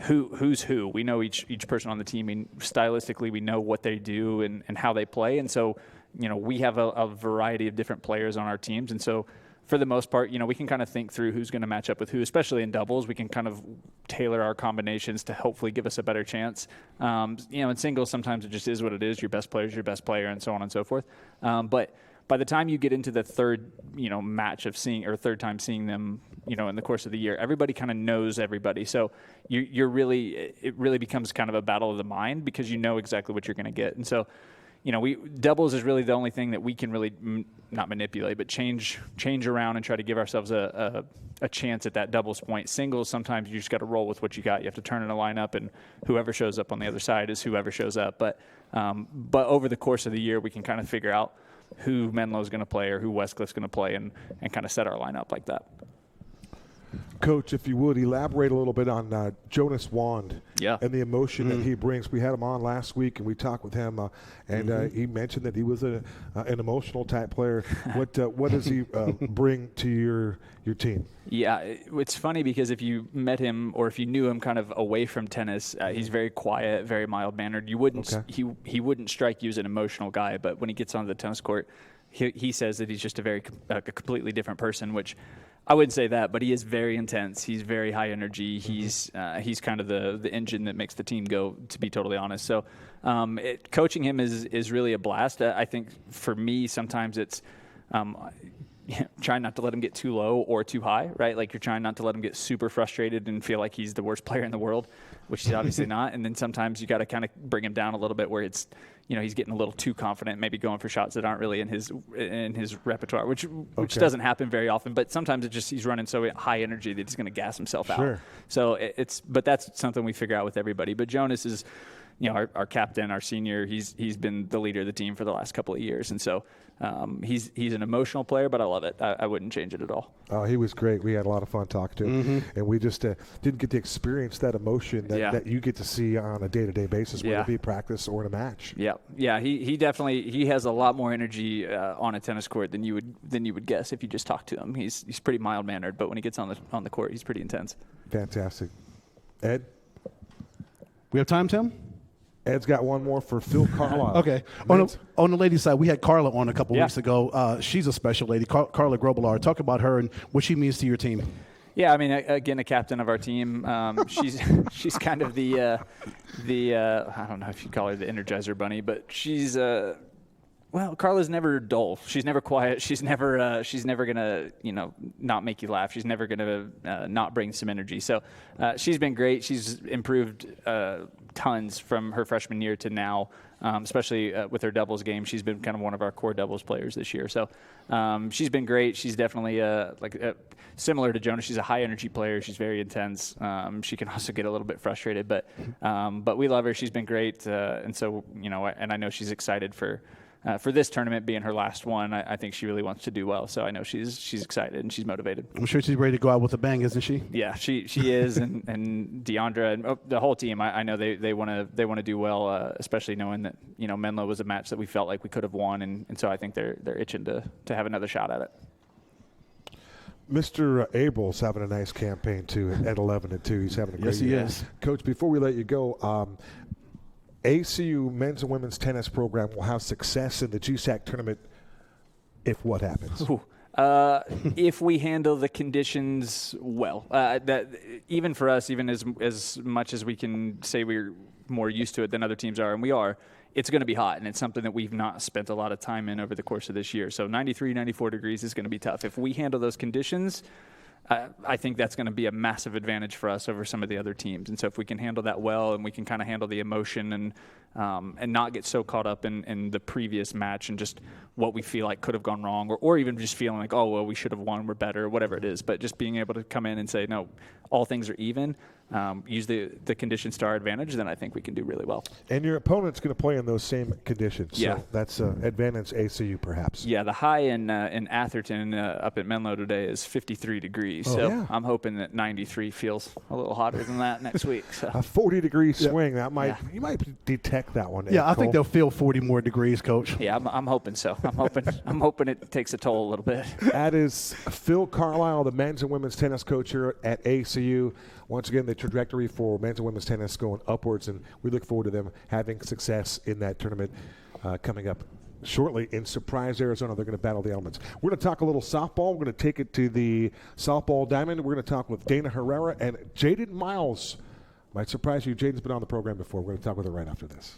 who's who. We know each person on the team. Stylistically, we know what they do and how they play. And so, we have a variety of different players on our teams. And so, for the most part, we can kind of think through who's going to match up with who, especially in doubles. We can kind of tailor our combinations to hopefully give us a better chance. In singles, sometimes it just is what it is. Your best player is your best player, and so on and so forth. But by the time you get into the third, match of third time seeing them, in the course of the year, everybody kind of knows everybody. So it really becomes kind of a battle of the mind because you know exactly what you're going to get. And so, doubles is really the only thing that we can really not manipulate, but change around and try to give ourselves a chance at that doubles point. Singles, sometimes you just got to roll with what you got. You have to turn in a lineup, and whoever shows up on the other side is whoever shows up. But over the course of the year, we can kind of figure out who Menlo's going to play or who Westcliffe's going to play and kind of set our lineup like that. Coach, if you would, elaborate a little bit on Jonas Wand and the emotion that he brings. We had him on last week, and we talked with him, and he mentioned that he was an emotional type player. What does he bring to your team? Yeah, it's funny because if you met him or if you knew him kind of away from tennis, he's very quiet, very mild-mannered. You wouldn't he wouldn't strike you as an emotional guy, but when he gets onto the tennis court, he says that he's just a completely different person, which I wouldn't say that, but he is very intense. He's very high energy. He's kind of the engine that makes the team go, to be totally honest. So coaching him is really a blast. I think for me, sometimes it's trying not to let him get too low or too high, right? Like you're trying not to let him get super frustrated and feel like he's the worst player in the world, which he's obviously not. And then sometimes you got to kind of bring him down a little bit where it's, he's getting a little too confident, maybe going for shots that aren't really in his repertoire, which doesn't happen very often. But sometimes he's running so high energy that he's going to gas himself out. So but that's something we figure out with everybody. But Jonas is, our captain, our senior. He's been the leader of the team for the last couple of years, and so he's an emotional player. But I love it. I wouldn't change it at all. Oh, he was great. We had a lot of fun talking to him, and we just didn't get to experience that emotion that you get to see on a day-to-day basis, whether it be practice or in a match. Yeah. He definitely has a lot more energy on a tennis court than you would guess if you just talk to him. He's pretty mild-mannered, but when he gets on the court, he's pretty intense. Fantastic. Ed, we have time, Tim? Ed's got one more for Phil Carlisle. Okay. On the ladies' side, we had Carla on a couple weeks ago. She's a special lady, Carla Grobelar. Talk about her and what she means to your team. Yeah, I mean, again, a captain of our team. She's kind of the I don't know if you call her the Energizer Bunny, but she's Well, Carla's never dull. She's never quiet. She's never gonna, not make you laugh. She's never gonna not bring some energy. So she's been great. She's improved tons from her freshman year to now, especially with her doubles game. She's been kind of one of our core doubles players this year. So she's been great. She's definitely similar to Jonah. She's a high energy player. She's very intense. She can also get a little bit frustrated, but we love her. She's been great, and so and I know she's excited for this tournament being her last one. I think she really wants to do well. So I know she's excited and she's motivated. I'm sure she's ready to go out with a bang, isn't she? Yeah, she is, and Deandra and the whole team. I know they want to do well, especially knowing that Menlo was a match that we felt like we could have won, and so I think they're itching to have another shot at it. Mr. Abel's having a nice campaign too at 11-2. He's having a great year. Yes, he is. Coach, before we let you go, ACU men's and women's tennis program will have success in the GSAC tournament if what happens? If we handle the conditions well. That even for us, even as much as we can say we're more used to it than other teams are, and we are, it's going to be hot, and it's something that we've not spent a lot of time in over the course of this year. So 93, 94 degrees is going to be tough. If we handle those conditions, I think that's going to be a massive advantage for us over some of the other teams. And so if we can handle that well, and we can kind of handle the emotion and not get so caught up in the previous match and just what we feel like could have gone wrong, or even just feeling like, oh, well, we should have won, we're better, whatever it is. But just being able to come in and say, no, all things are even, use the conditions to our advantage, then I think we can do really well. And your opponent's going to play in those same conditions. Yeah. So that's advantage ACU perhaps. Yeah, the high in Atherton up at Menlo today is 53 degrees. So yeah. I'm hoping that 93 feels a little hotter than that next week. So. A 40-degree swing, that might you might detect that one. Yeah, I think Cole. they'll feel 40 more degrees, Coach. Yeah, I'm hoping so. I'm hoping it takes a toll a little bit. That is Phil Carlisle, the men's and women's tennis coach here at ACU. Once again, the trajectory for men's and women's tennis going upwards, and we look forward to them having success in that tournament coming up shortly in Surprise, Arizona. They're going to battle the elements. We're going to talk a little softball. We're going to take it to the softball diamond. We're going to talk with Dana Herrera and Jaden Miles. Might surprise you. Jaden's been on the program before. We're going to talk with her right after this.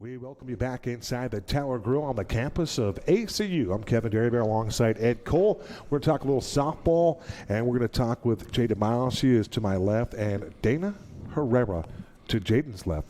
We welcome you back inside the Tower Grill on the campus of ACU. I'm Kevin Derryberry alongside Ed Cole. We're going to talk a little softball, and we're going to talk with Jada Miles. She is to my left, and Dana Herrera to Jaden's left.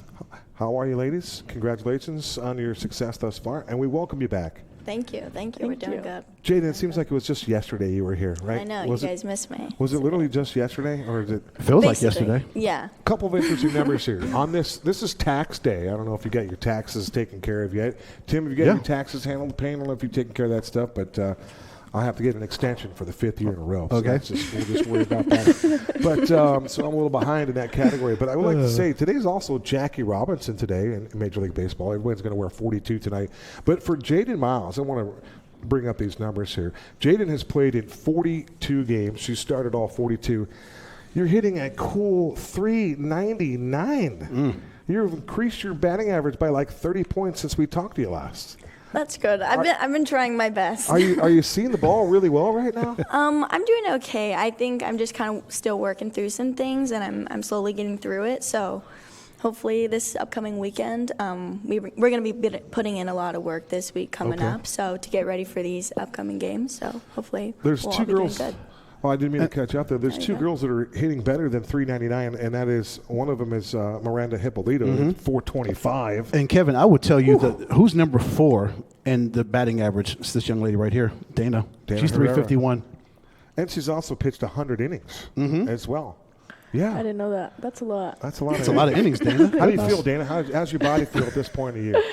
How are you, ladies? Congratulations on your success thus far, and we welcome you back. Thank you. We're doing good. Jaden, it seems like it was just yesterday you were here, right? I know. You guys missed me. Was it literally just yesterday, or is it? Feels like Basically, yesterday. Yeah. A couple of interesting numbers here. On this is tax day. I don't know if you got your taxes taken care of yet. Tim, have you got your taxes handled? I don't know if you've taken care of that stuff, but I'll have to get an extension for the 5th year in a row. So Okay. we'll just worry about that. But so I'm a little behind in that category. But I would like to say today's also Jackie Robinson today in Major League Baseball. Everyone's going to wear 42 tonight. But for Jaden Miles, I want to bring up these numbers here. Jaden has played in 42 games. She started all 42. You're hitting a cool 399. You've increased your batting average by like 30 points since we talked to you last. That's good. I've been trying my best. Are you seeing the ball really well right now? I'm doing okay. I think I'm just kind of still working through some things, and I'm slowly getting through it. So hopefully this upcoming weekend, we're going to be putting in a lot of work this week coming up. So to get ready for these upcoming games. So hopefully There's we'll two all be doing girls. good. Oh, I didn't mean to catch you up there. There's There you two go. girls that are hitting better than 399, and that is one of them is Miranda Hippolito at 425. And Kevin, I would tell you that who's number 4 in the batting average? It's this young lady right here, Dana. She's Herrera. 351. And she's also pitched 100 innings as well. Yeah. I didn't know that. That's a lot. That's a lot. That's a lot of innings, Dana. How do you feel, Dana? How's your body feel at this point of the year?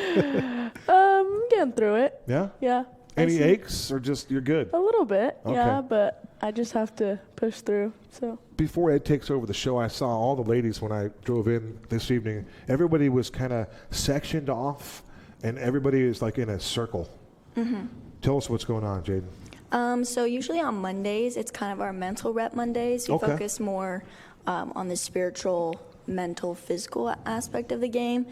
Getting through it. Yeah? Yeah. Any aches or just you're good? A little bit. Okay. Yeah, but I just have to push through. So Before Ed takes over the show, I saw all the ladies when I drove in this evening. Everybody was kind of sectioned off, and everybody is like in a circle. Tell us what's going on, Jaden. So usually on Mondays, it's kind of our mental rep Mondays. We Okay. focus more on the spiritual, mental, physical aspect of the game.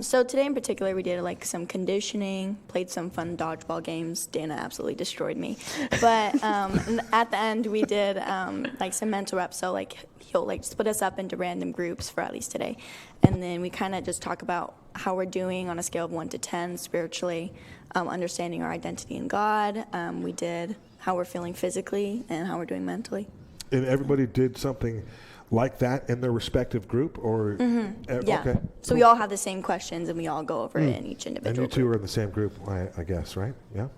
So today in particular, we did like some conditioning, played some fun dodgeball games. Dana absolutely destroyed me. But at the end, we did like some mental reps. So like he'll like split us up into random groups for at least today. And then we kind of just talk about how we're doing on a scale of 1 to 10 spiritually, understanding our identity in God. We did how we're feeling physically and how we're doing mentally. And everybody did something like that in their respective group, or Yeah. okay. So we all have the same questions, and we all go over it in each And individual you two group. are in the same group, I guess, right? Yeah.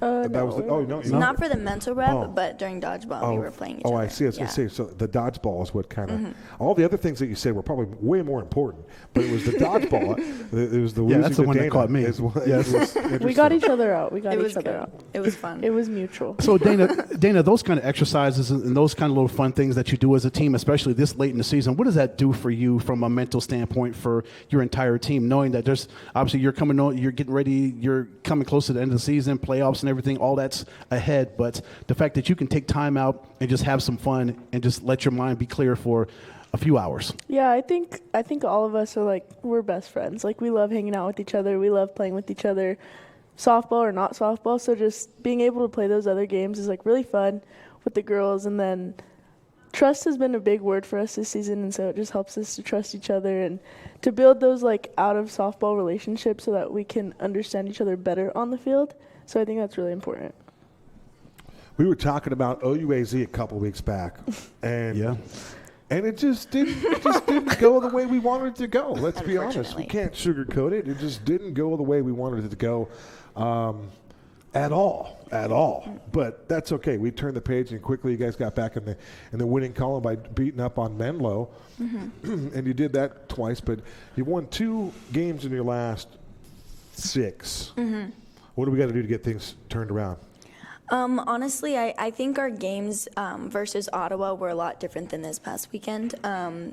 no. That was the, oh no, you Not for the mental rep, Oh. but during dodgeball, we were playing each other. I see. I was going Yeah. to say, so the dodgeball is what kind of, all the other things that you said were probably way more important, but it was the dodgeball. It was the losing that's the to one that Dana caught me. is what- Yes. it was we got interesting. each other out. We got It each was other good. out. It was fun. It was mutual. So Dana, those kind of exercises and those kind of little fun things that you do as a team, especially this late in the season, what does that do for you from a mental standpoint for your entire team, knowing that there's obviously you're getting ready, you're coming close to the end of the season, playoffs and everything, all that's ahead, but the fact that you can take time out and just have some fun and just let your mind be clear for a few hours. Yeah, I think all of us are like, we're best friends. Like, we love hanging out with each other. We love playing with each other, softball or not softball. So just being able to play those other games is like really fun with the girls. And then trust has been a big word for us this season, and so it just helps us to trust each other and to build those like out of softball relationships so that we can understand each other better on the field. So I think that's really important. We were talking about OUAZ a couple weeks back, and and it just didn't go the way we wanted it to go. Let's be honest. We Unfortunately. can't sugarcoat it. It just didn't go the way we wanted it to go at all. But that's okay. We turned the page, and quickly you guys got back in the winning column by beating up on Menlo. And you did that twice, but you won 2 games in your last 6. What do we got to do to get things turned around? Honestly, I think our games versus Ottawa were a lot different than this past weekend.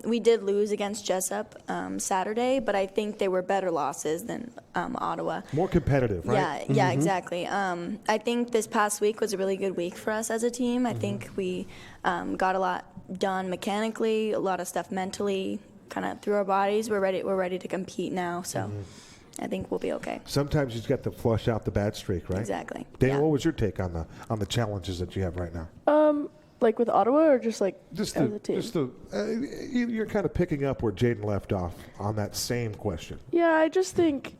We did lose against Jessup Saturday, but I think they were better losses than Ottawa. More competitive, right? Yeah, exactly. I think this past week was a really good week for us as a team. I think we got a lot done mechanically, a lot of stuff mentally, kind of through our bodies. We're ready to compete now, so I think we'll be okay. Sometimes you just got to flush out the bad streak, right? Exactly. Dana, Yeah. what was your take on the challenges that you have right now? Like with Ottawa or just like Just as a team? you're kind of picking up where Jaden left off on that same question. Yeah, I just think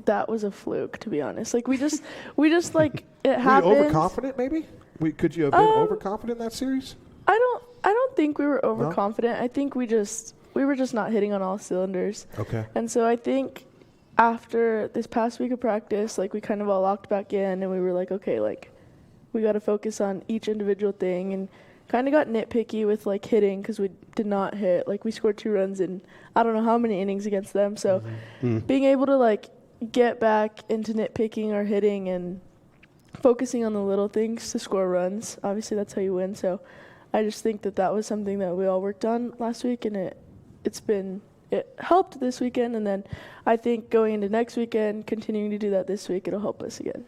that was a fluke, to be honest. Like we just like it happened. Were you overconfident, maybe? Could you have been overconfident in that series? I don't think we were overconfident. I think we were just not hitting on all cylinders. Okay. And so I think after this past week of practice, like we kind of all locked back in and we were like, okay, like we got to focus on each individual thing, and kind of got nitpicky with like hitting because we did not hit. Like we scored 2 runs in I don't know how many innings against them. So being able to like get back into nitpicking our hitting and focusing on the little things to score runs. Obviously, that's how you win. So I just think that was something that we all worked on last week, and it helped this weekend. And then I think going into next weekend, continuing to do that this week, it'll help us again.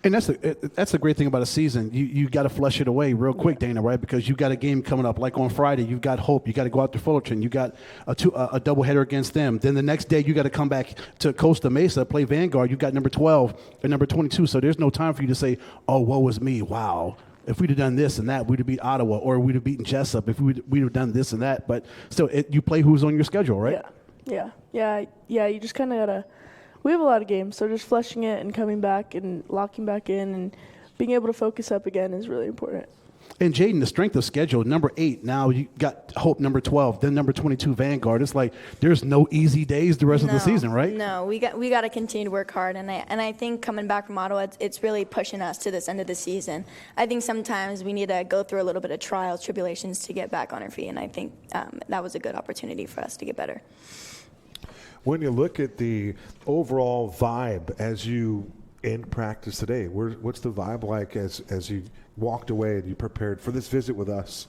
And that's the great thing about a season. You got to flush it away real quick, Dana, right? Because you've got a game coming up, like on Friday. You've got Hope. You got to go out to Fullerton. You got a doubleheader against them. Then the next day you got to come back to Costa Mesa, play Vanguard. You got number 12 and number 22. So there's no time for you to say, "Oh, woe is me. Wow. If we'd have done this and that, we'd have beat Ottawa, or we'd have beaten Jessup. If we'd have done this and that." But still, you play who's on your schedule, right? Yeah. You just kind of gotta. We have a lot of games, so just flushing it and coming back and locking back in and being able to focus up again is really important. And Jaden, the strength of schedule, number 8, now you got Hope, number 12, then number 22, Vanguard. It's like there's no easy days the rest of the season, right? No, we got to continue to work hard, and I think coming back from Ottawa, it's really pushing us to this end of the season. I think sometimes we need to go through a little bit of trials, tribulations to get back on our feet, and I think that was a good opportunity for us to get better. When you look at the overall vibe as you end practice today, what's the vibe like as you walked away and you prepared for this visit with us?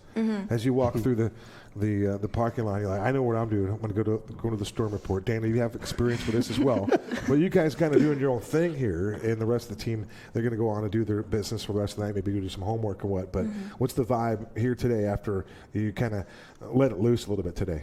As you walk through the parking lot, you're like, I know what I'm doing. I'm going to go to the Storm Report. Dana, you have experience with this as well. But you guys kind of doing your own thing here, and the rest of the team, they're going to go on and do their business for the rest of the night, maybe do some homework or what. But what's the vibe here today after you kind of let it loose a little bit today?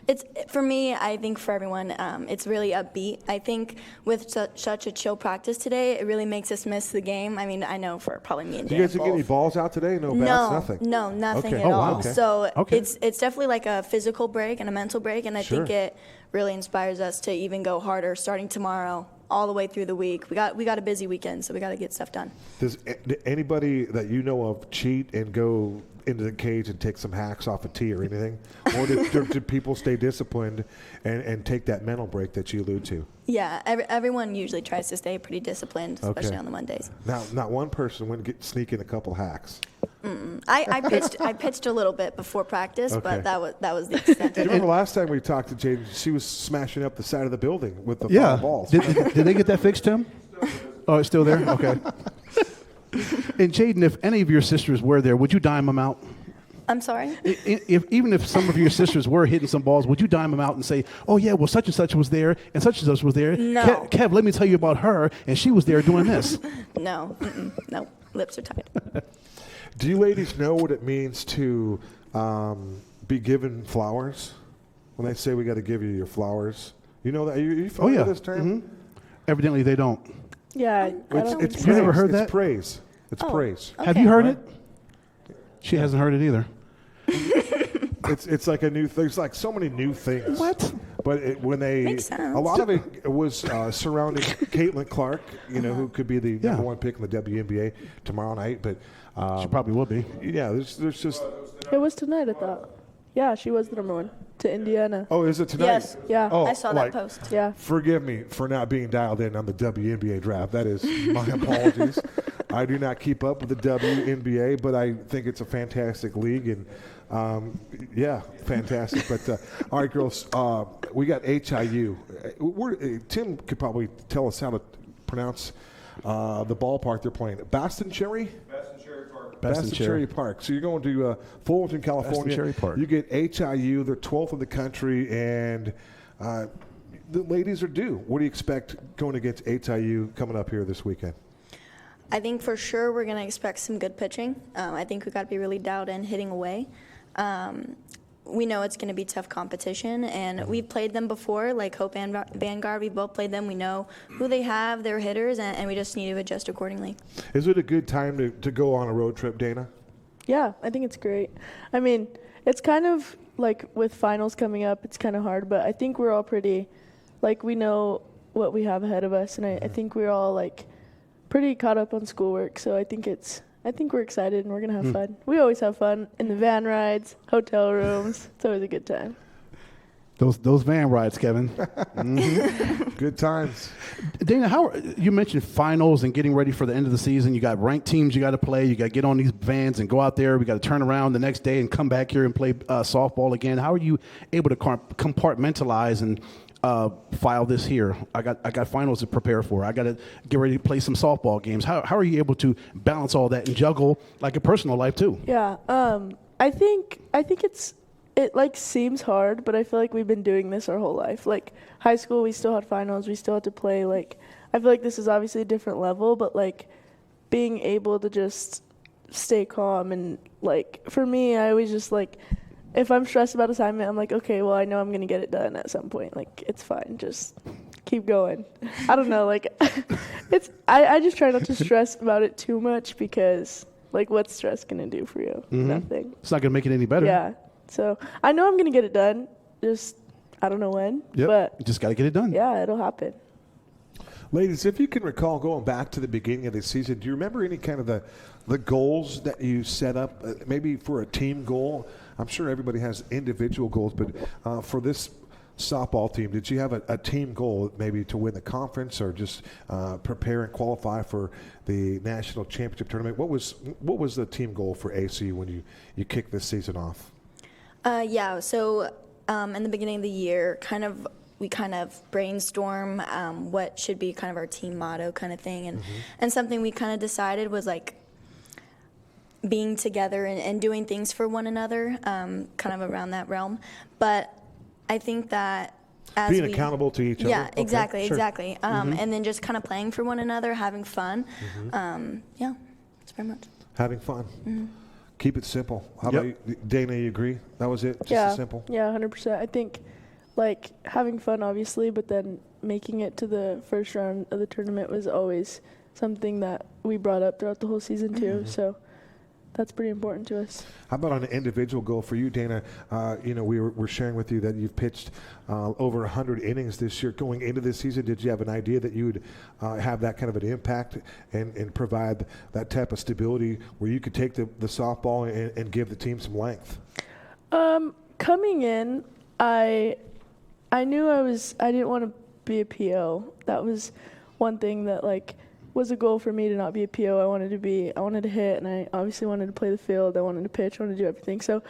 It's for me, I think for everyone, it's really upbeat. I think with such a chill practice today, it really makes us miss the game. I mean, I know for probably me and Dan. You guys didn't get any balls out today? No bats, nothing? No, nothing Okay. at all. Wow. Okay. So Okay. it's definitely like a physical break and a mental break, and I think it really inspires us to even go harder starting tomorrow all the way through the week. We got a busy weekend, so we got to get stuff done. Does anybody that you know of cheat and go into the cage and take some hacks off a tee or anything? Or do people stay disciplined and take that mental break that you allude to? Yeah, everyone usually tries to stay pretty disciplined, especially on the Mondays. Now, not one person would sneak in a couple hacks. I pitched a little bit before practice, Okay. but that was the extent Do you of it. remember last time we talked to Jade, she was smashing up the side of the building with the foul balls. Did they get that fixed, Tim? Oh, it's still there? Okay. And Jaden, if any of your sisters were there, would you dime them out? I'm sorry? Even if some of your sisters were hitting some balls, would you dime them out and say, "Oh yeah, well such and such was there, and such was there. No. Kev, let me tell you about her, and she was there doing this." No, no, lips are tied. Do you ladies know what it means to be given flowers? When they say we got to give you your flowers, you know that? Are you familiar with this term? Evidently, they don't. Yeah, I don't think It's so. You never heard it's that? praise. It's praise. Have you heard it? She hasn't heard it either. It's like a new thing. There's like so many new things. What? But when they, Makes sense. a lot of it was surrounding Caitlin Clark, who could be the number one pick in the WNBA tomorrow night. But She probably will be. yeah, there's just. It was tonight, I thought. Yeah, she was the number one to Indiana. Oh, is it tonight? Yes. Yeah. Oh, I saw that post. Yeah. Forgive me for not being dialed in on the WNBA draft. That is my apologies. I do not keep up with the WNBA, but I think it's a fantastic league, and fantastic. But all right, girls, we got HIU. Tim could probably tell us how to pronounce the ballpark they're playing. Baston Cherry Park. So you're going to Fullerton, California. Cherry Park. You get HIU. They're 12th in the country, and the ladies are due. What do you expect going against HIU coming up here this weekend? I think for sure we're going to expect some good pitching. I think we've got to be really dialed in, hitting away. We know it's going to be tough competition, and we've played them before, like Hope and Vanguard. We both played them. We know who they have, their hitters, and we just need to adjust accordingly. Is it a good time to go on a road trip, Dana? Yeah, I think it's great. I mean, it's kind of like with finals coming up, it's kind of hard, but I think we're all pretty, like, we know what we have ahead of us, and I think we're all, like, pretty caught up on schoolwork, so I think we're excited and we're going to have fun. We always have fun in the van rides, hotel rooms. It's always a good time. Those van rides, Kevin. Good times. Dana, you mentioned finals and getting ready for the end of the season. You got ranked teams you got to play. You got to get on these vans and go out there. We got to turn around the next day and come back here and play softball again. How are you able to compartmentalize and file this here. I got finals to prepare for. I got to get ready to play some softball games. How are you able to balance all that and juggle like a personal life too? Yeah, I think it like seems hard, but I feel like we've been doing this our whole life. Like high school, we still had finals, we still had to play. Like I feel like this is obviously a different level, but like being able to just stay calm and like for me, I always just like if I'm stressed about assignment, I'm like, okay, well I know I'm gonna get it done at some point. Like it's fine, just keep going. I don't know, like I just try not to stress about it too much because like what's stress gonna do for you? Nothing. It's not going to make it any better. Yeah. So I know I'm going to get it done. Just, I don't know when. Yep. But you just got to get it done. yeah, it'll happen. Ladies, if you can recall going back to the beginning of the season, do you remember any kind of the goals that you set up, maybe for a team goal? I'm sure everybody has individual goals, but for this softball team, did you have a team goal maybe to win the conference or just prepare and qualify for the national championship tournament? What was the team goal for ACU when you kicked this season off? Yeah, so in the beginning of the year, we kind of brainstorm what should be kind of our team motto kind of thing. And something we kind of decided was like being together and doing things for one another, kind of around that realm. But I think that as being accountable to each other. Yeah, Okay, exactly, sure. exactly. And then just kind of playing for one another, having fun. Yeah, that's very much. Having fun. Keep it simple. How about you, Dana? You agree? That was it? Just as simple? Yeah, 100%. I think, like, having fun, obviously, but then making it to the first round of the tournament was always something that we brought up throughout the whole season, too. So that's pretty important to us. How about on an individual goal for you, Dana? We're sharing with you that you've pitched over 100 innings this year. Going into this season, did you have an idea that you would have that kind of an impact and provide that type of stability where you could take the softball and give the team some length? Coming in, I knew I didn't want to be a PO. That was one thing that, like, was a goal for me to not be a PO. I wanted to hit, and I obviously wanted to play the field. I wanted to pitch, I wanted to do everything. So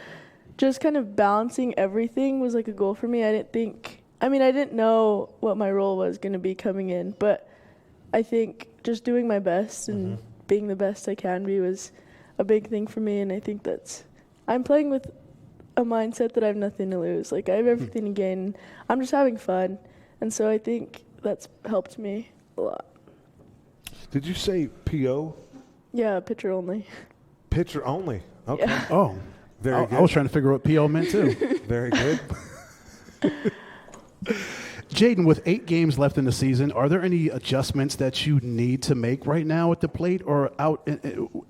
just kind of balancing everything was like a goal for me. I didn't know what my role was going to be coming in, but I think just doing my best and being the best I can be was a big thing for me, and I think I'm playing with a mindset that I have nothing to lose. Like, I have everything to gain. I'm just having fun, and so I think that's helped me a lot. Did you say PO? Yeah, pitcher only. Pitcher only. Okay. Yeah. Oh, Very good. I was trying to figure out what PO meant too. Very good. Jaden, with 8 games left in the season, are there any adjustments that you need to make right now at the plate or out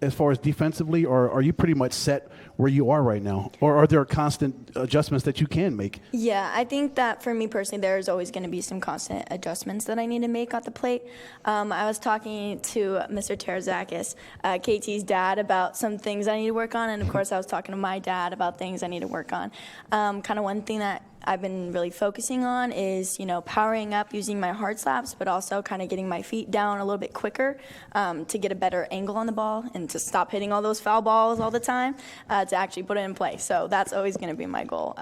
as far as defensively, or are you pretty much set where you are right now? Or are there constant adjustments that you can make? Yeah, I think that for me personally, there's always going to be some constant adjustments that I need to make at the plate. I was talking to Mr. Terzakis, KT's dad, about some things I need to work on, and of course I was talking to my dad about things I need to work on. Kind of one thing that I've been really focusing on is, powering up using my hard slaps, but also kind of getting my feet down a little bit quicker to get a better angle on the ball and to stop hitting all those foul balls all the time, to actually put it in play. So that's always going to be my goal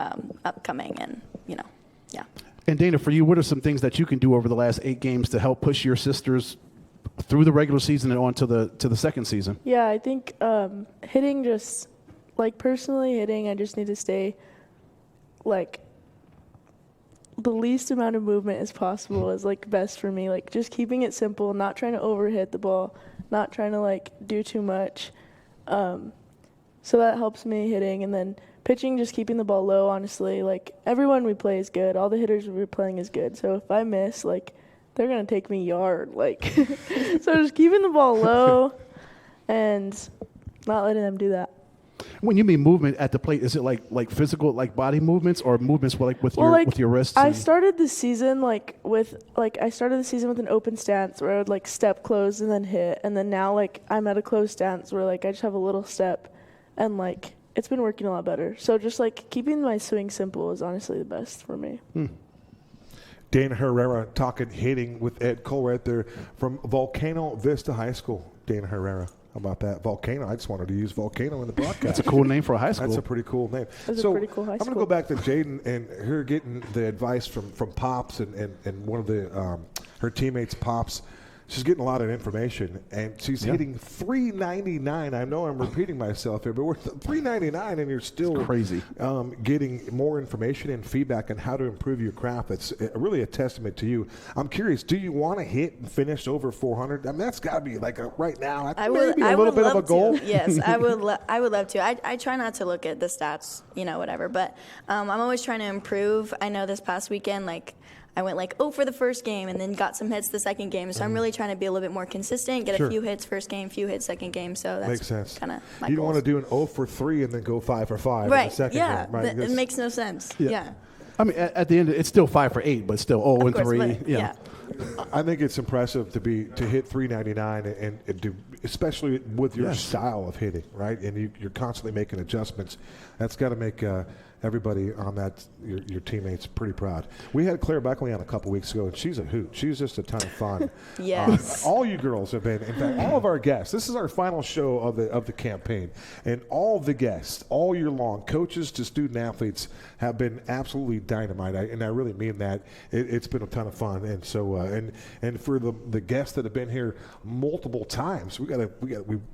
upcoming, and, yeah. And Dana, for you, what are some things that you can do over the last 8 games to help push your sisters through the regular season and on to the second season? Yeah, I think hitting, just, like, personally hitting, I just need to stay, like, the least amount of movement as possible is, like, best for me. Like, just keeping it simple, not trying to overhit the ball, not trying to, like, do too much. So that helps me hitting. And then pitching, just keeping the ball low, honestly. Like, everyone we play is good. All the hitters we're playing is good. So if I miss, like, they're going to take me yard. Like, so just keeping the ball low and not letting them do that. When you mean movement at the plate, is it like physical, like body movements, or movements with your wrists? I started the season with an open stance where I would, like, step close and then hit, and then now, like, I'm at a closed stance where, like, I just have a little step, and, like, it's been working a lot better. So just, like, keeping my swing simple is honestly the best for me. Dana Herrera talking hitting with Ed Cole right there from Volcano Vista High School. Dana Herrera. How about that? Volcano. I just wanted to use Volcano in the broadcast. That's a cool name for a high school. That's a pretty cool name. That's so a pretty cool high I'm going to school. go back to Jaden and her getting the advice from Pops and one of the her teammates, Pops. She's getting a lot of information, and she's hitting $3.99. I know I'm repeating myself here, but we're $3.99, and you're still it's crazy. Getting more information and feedback on how to improve your craft. That's really a testament to you. I'm curious, do you want to hit and finish over 400? I mean, that's got to be like right now. Maybe a little bit of a goal. Yes, I would. I would love to. I try not to look at the stats, whatever. But I'm always trying to improve. I know this past weekend, I went 0 for the first game and then got some hits the second game. So I'm really trying to be a little bit more consistent, get a few hits first game, few hits second game. So that's makes sense. Kind of my You don't goals. want to do an 0 for 3 and then go 5 for 5 right. in the second Yeah, game. Right? it makes no sense. Yeah. I mean, at the end, it's still 5 for 8, but still 0 and Of course, 3. but, yeah. I think it's impressive to hit $3.99 and do, especially with your style of hitting, right? And you're constantly making adjustments. That's got to make everybody on that your teammates pretty proud. We had Claire Beckley on a couple weeks ago, and she's a hoot. She's just a ton of fun. Yes. All you girls have been. In fact, all of our guests. This is our final show of the campaign, and all of the guests, all year long, coaches to student athletes, have been absolutely dynamite. And I really mean that. It's been a ton of fun, and so and for the guests that have been here multiple times, we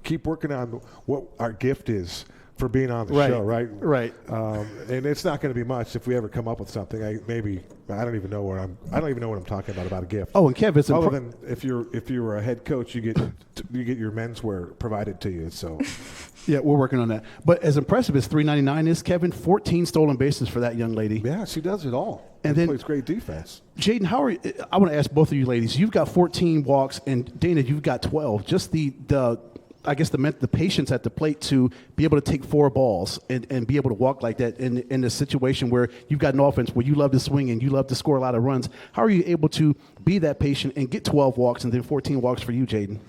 keep working on what our gift is for being on the show, right? Right. And it's not going to be much if we ever come up with something. I don't even know what I'm talking about a gift. Oh, and Kev, it's other than if you're a head coach, you get your menswear provided to you. So yeah, we're working on that. But as impressive as $3.99 is, Kevin, 14 stolen bases for that young lady. yeah, she does it all. And She then plays great defense. Jaden, how are you? I want to ask both of you ladies. You've got 14 walks, and Dana, you've got 12. Just the patience at the plate to be able to take 4 balls and be able to walk like that in a situation where you've got an offense where you love to swing and you love to score a lot of runs. How are you able to be that patient and get 12 walks and then 14 walks for you, Jaden?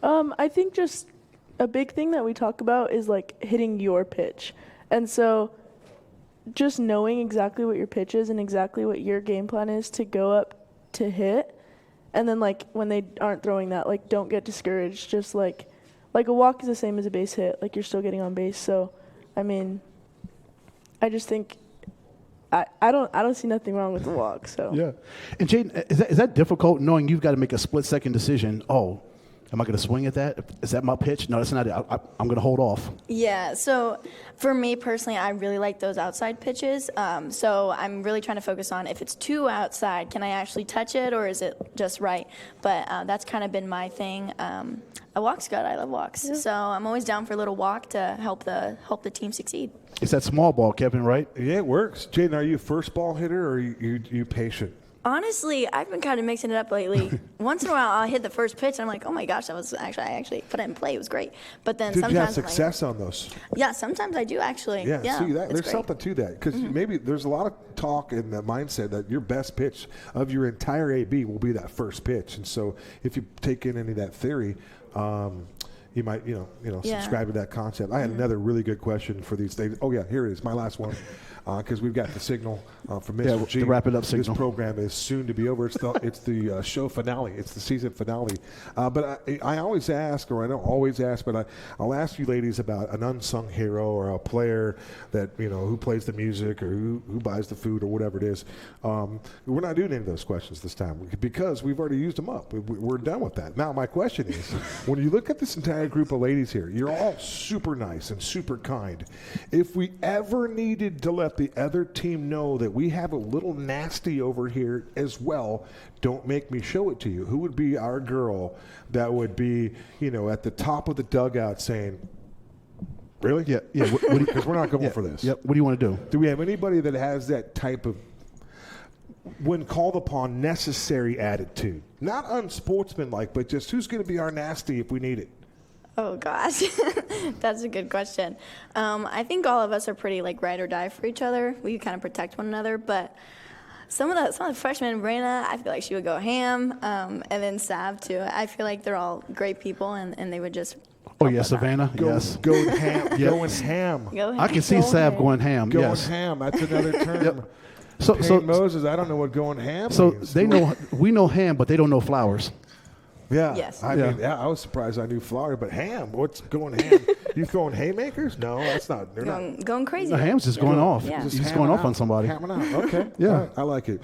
I think just a big thing that we talk about is hitting your pitch. And so just knowing exactly what your pitch is and exactly what your game plan is to go up to hit. And then when they aren't throwing that, don't get discouraged. Just a walk is the same as a base hit. You're still getting on base. So, I mean, I just think I don't see nothing wrong with the walk. So Yeah. And Jaden, is that difficult knowing you've got to make a split-second decision? Oh, am I going to swing at that? Is that my pitch? No, that's not it. I'm going to hold off. Yeah, so for me personally, I really like those outside pitches. So I'm really trying to focus on if it's too outside, can I actually touch it or is it just right? But that's kind of been my thing. A walk's good. I love walks. Yeah. So I'm always down for a little walk to help the team succeed. It's that small ball, Kevin, right? Yeah, it works. Jaden, are you a first ball hitter or are you patient? Honestly, I've been kind of mixing it up lately. Once in a while, I'll hit the first pitch, and I'm like, oh my gosh, that was I actually put it in play. It was great. But then Did sometimes you have success on those? Yeah, sometimes I do actually. Yeah, see that there's great. something to that because maybe there's a lot of talk in the mindset that your best pitch of your entire AB will be that first pitch, and so if you take in any of that theory, you might subscribe to that concept. I had another really good question for these things. Oh yeah, here it is, my last one. Because we've got the signal from Mr. G. The wrap it up signal. This program is soon to be over. It's the show finale. It's the season finale. But I always ask, or I don't always ask, but I'll ask you ladies about an unsung hero or a player that who plays the music or who buys the food or whatever it is. We're not doing any of those questions this time because we've already used them up. We're done with that. Now my question is, when you look at this entire group of ladies here, you're all super nice and super kind. If we ever needed to let the other team know that we have a little nasty over here as well, don't make me show it to you. Who would be our girl that would be, at the top of the dugout saying, really? Yeah. Because we're not going for this. Yep. What do you want to do? Do we have anybody that has that type of, when called upon, necessary attitude? Not unsportsmanlike, but just who's going to be our nasty if we need it? Oh gosh, that's a good question. I think all of us are pretty ride or die for each other. We kind of protect one another, but some of the freshmen, Brena, I feel like she would go ham, and then Sav too. I feel like they're all great people, and they would just. Oh yeah, Savannah. Yes. Go ham. Going ham. Go ham. I can see Sav going ham. Going yes. ham. That's another term. Yep. So Moses, I don't know what going ham so means. we know ham, but they don't know flowers. Yeah. Yes. I Yeah. mean, I was surprised I knew Florida, but ham. What's going ham? You throwing haymakers? No, that's not. They're not. Going crazy. The ham's just going off. Yeah. He's Just going hamming off out. on somebody. Hamming out. Okay. Yeah. All right. I like it.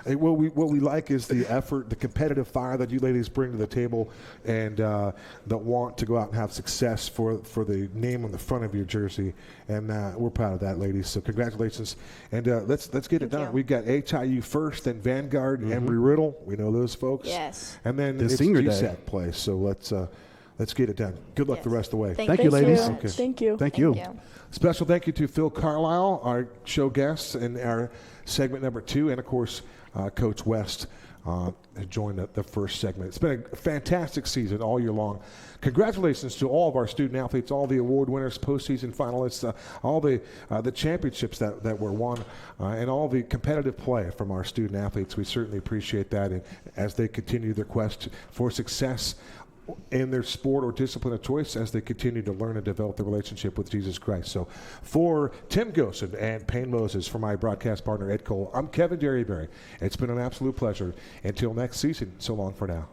Hey, what we like is the effort, the competitive fire that you ladies bring to the table, and that want to go out and have success for the name on the front of your jersey. And we're proud of that, ladies. So congratulations. And let's get it done. you. We've got HIU first, then Vanguard, Embry-Riddle. We know those folks. Yes. And then The it's senior day. GSAC play. So let's get it done. Good luck the Yes. rest of the way. Thank you, ladies. Okay. Thank you. Thank you. Special thank you to Phil Carlisle, our show guest in our segment number 2, and of course, Coach West joined the first segment. It's been a fantastic season all year long. Congratulations to all of our student athletes, all the award winners, postseason finalists, all the championships that were won, and all the competitive play from our student athletes. We certainly appreciate that, and as they continue their quest for success in their sport or discipline of choice, as they continue to learn and develop their relationship with Jesus Christ. So for Tim Gosen and Payne Moses, for my broadcast partner Ed Cole, I'm Kevin Derryberry. It's been an absolute pleasure. Until next season, so long for now.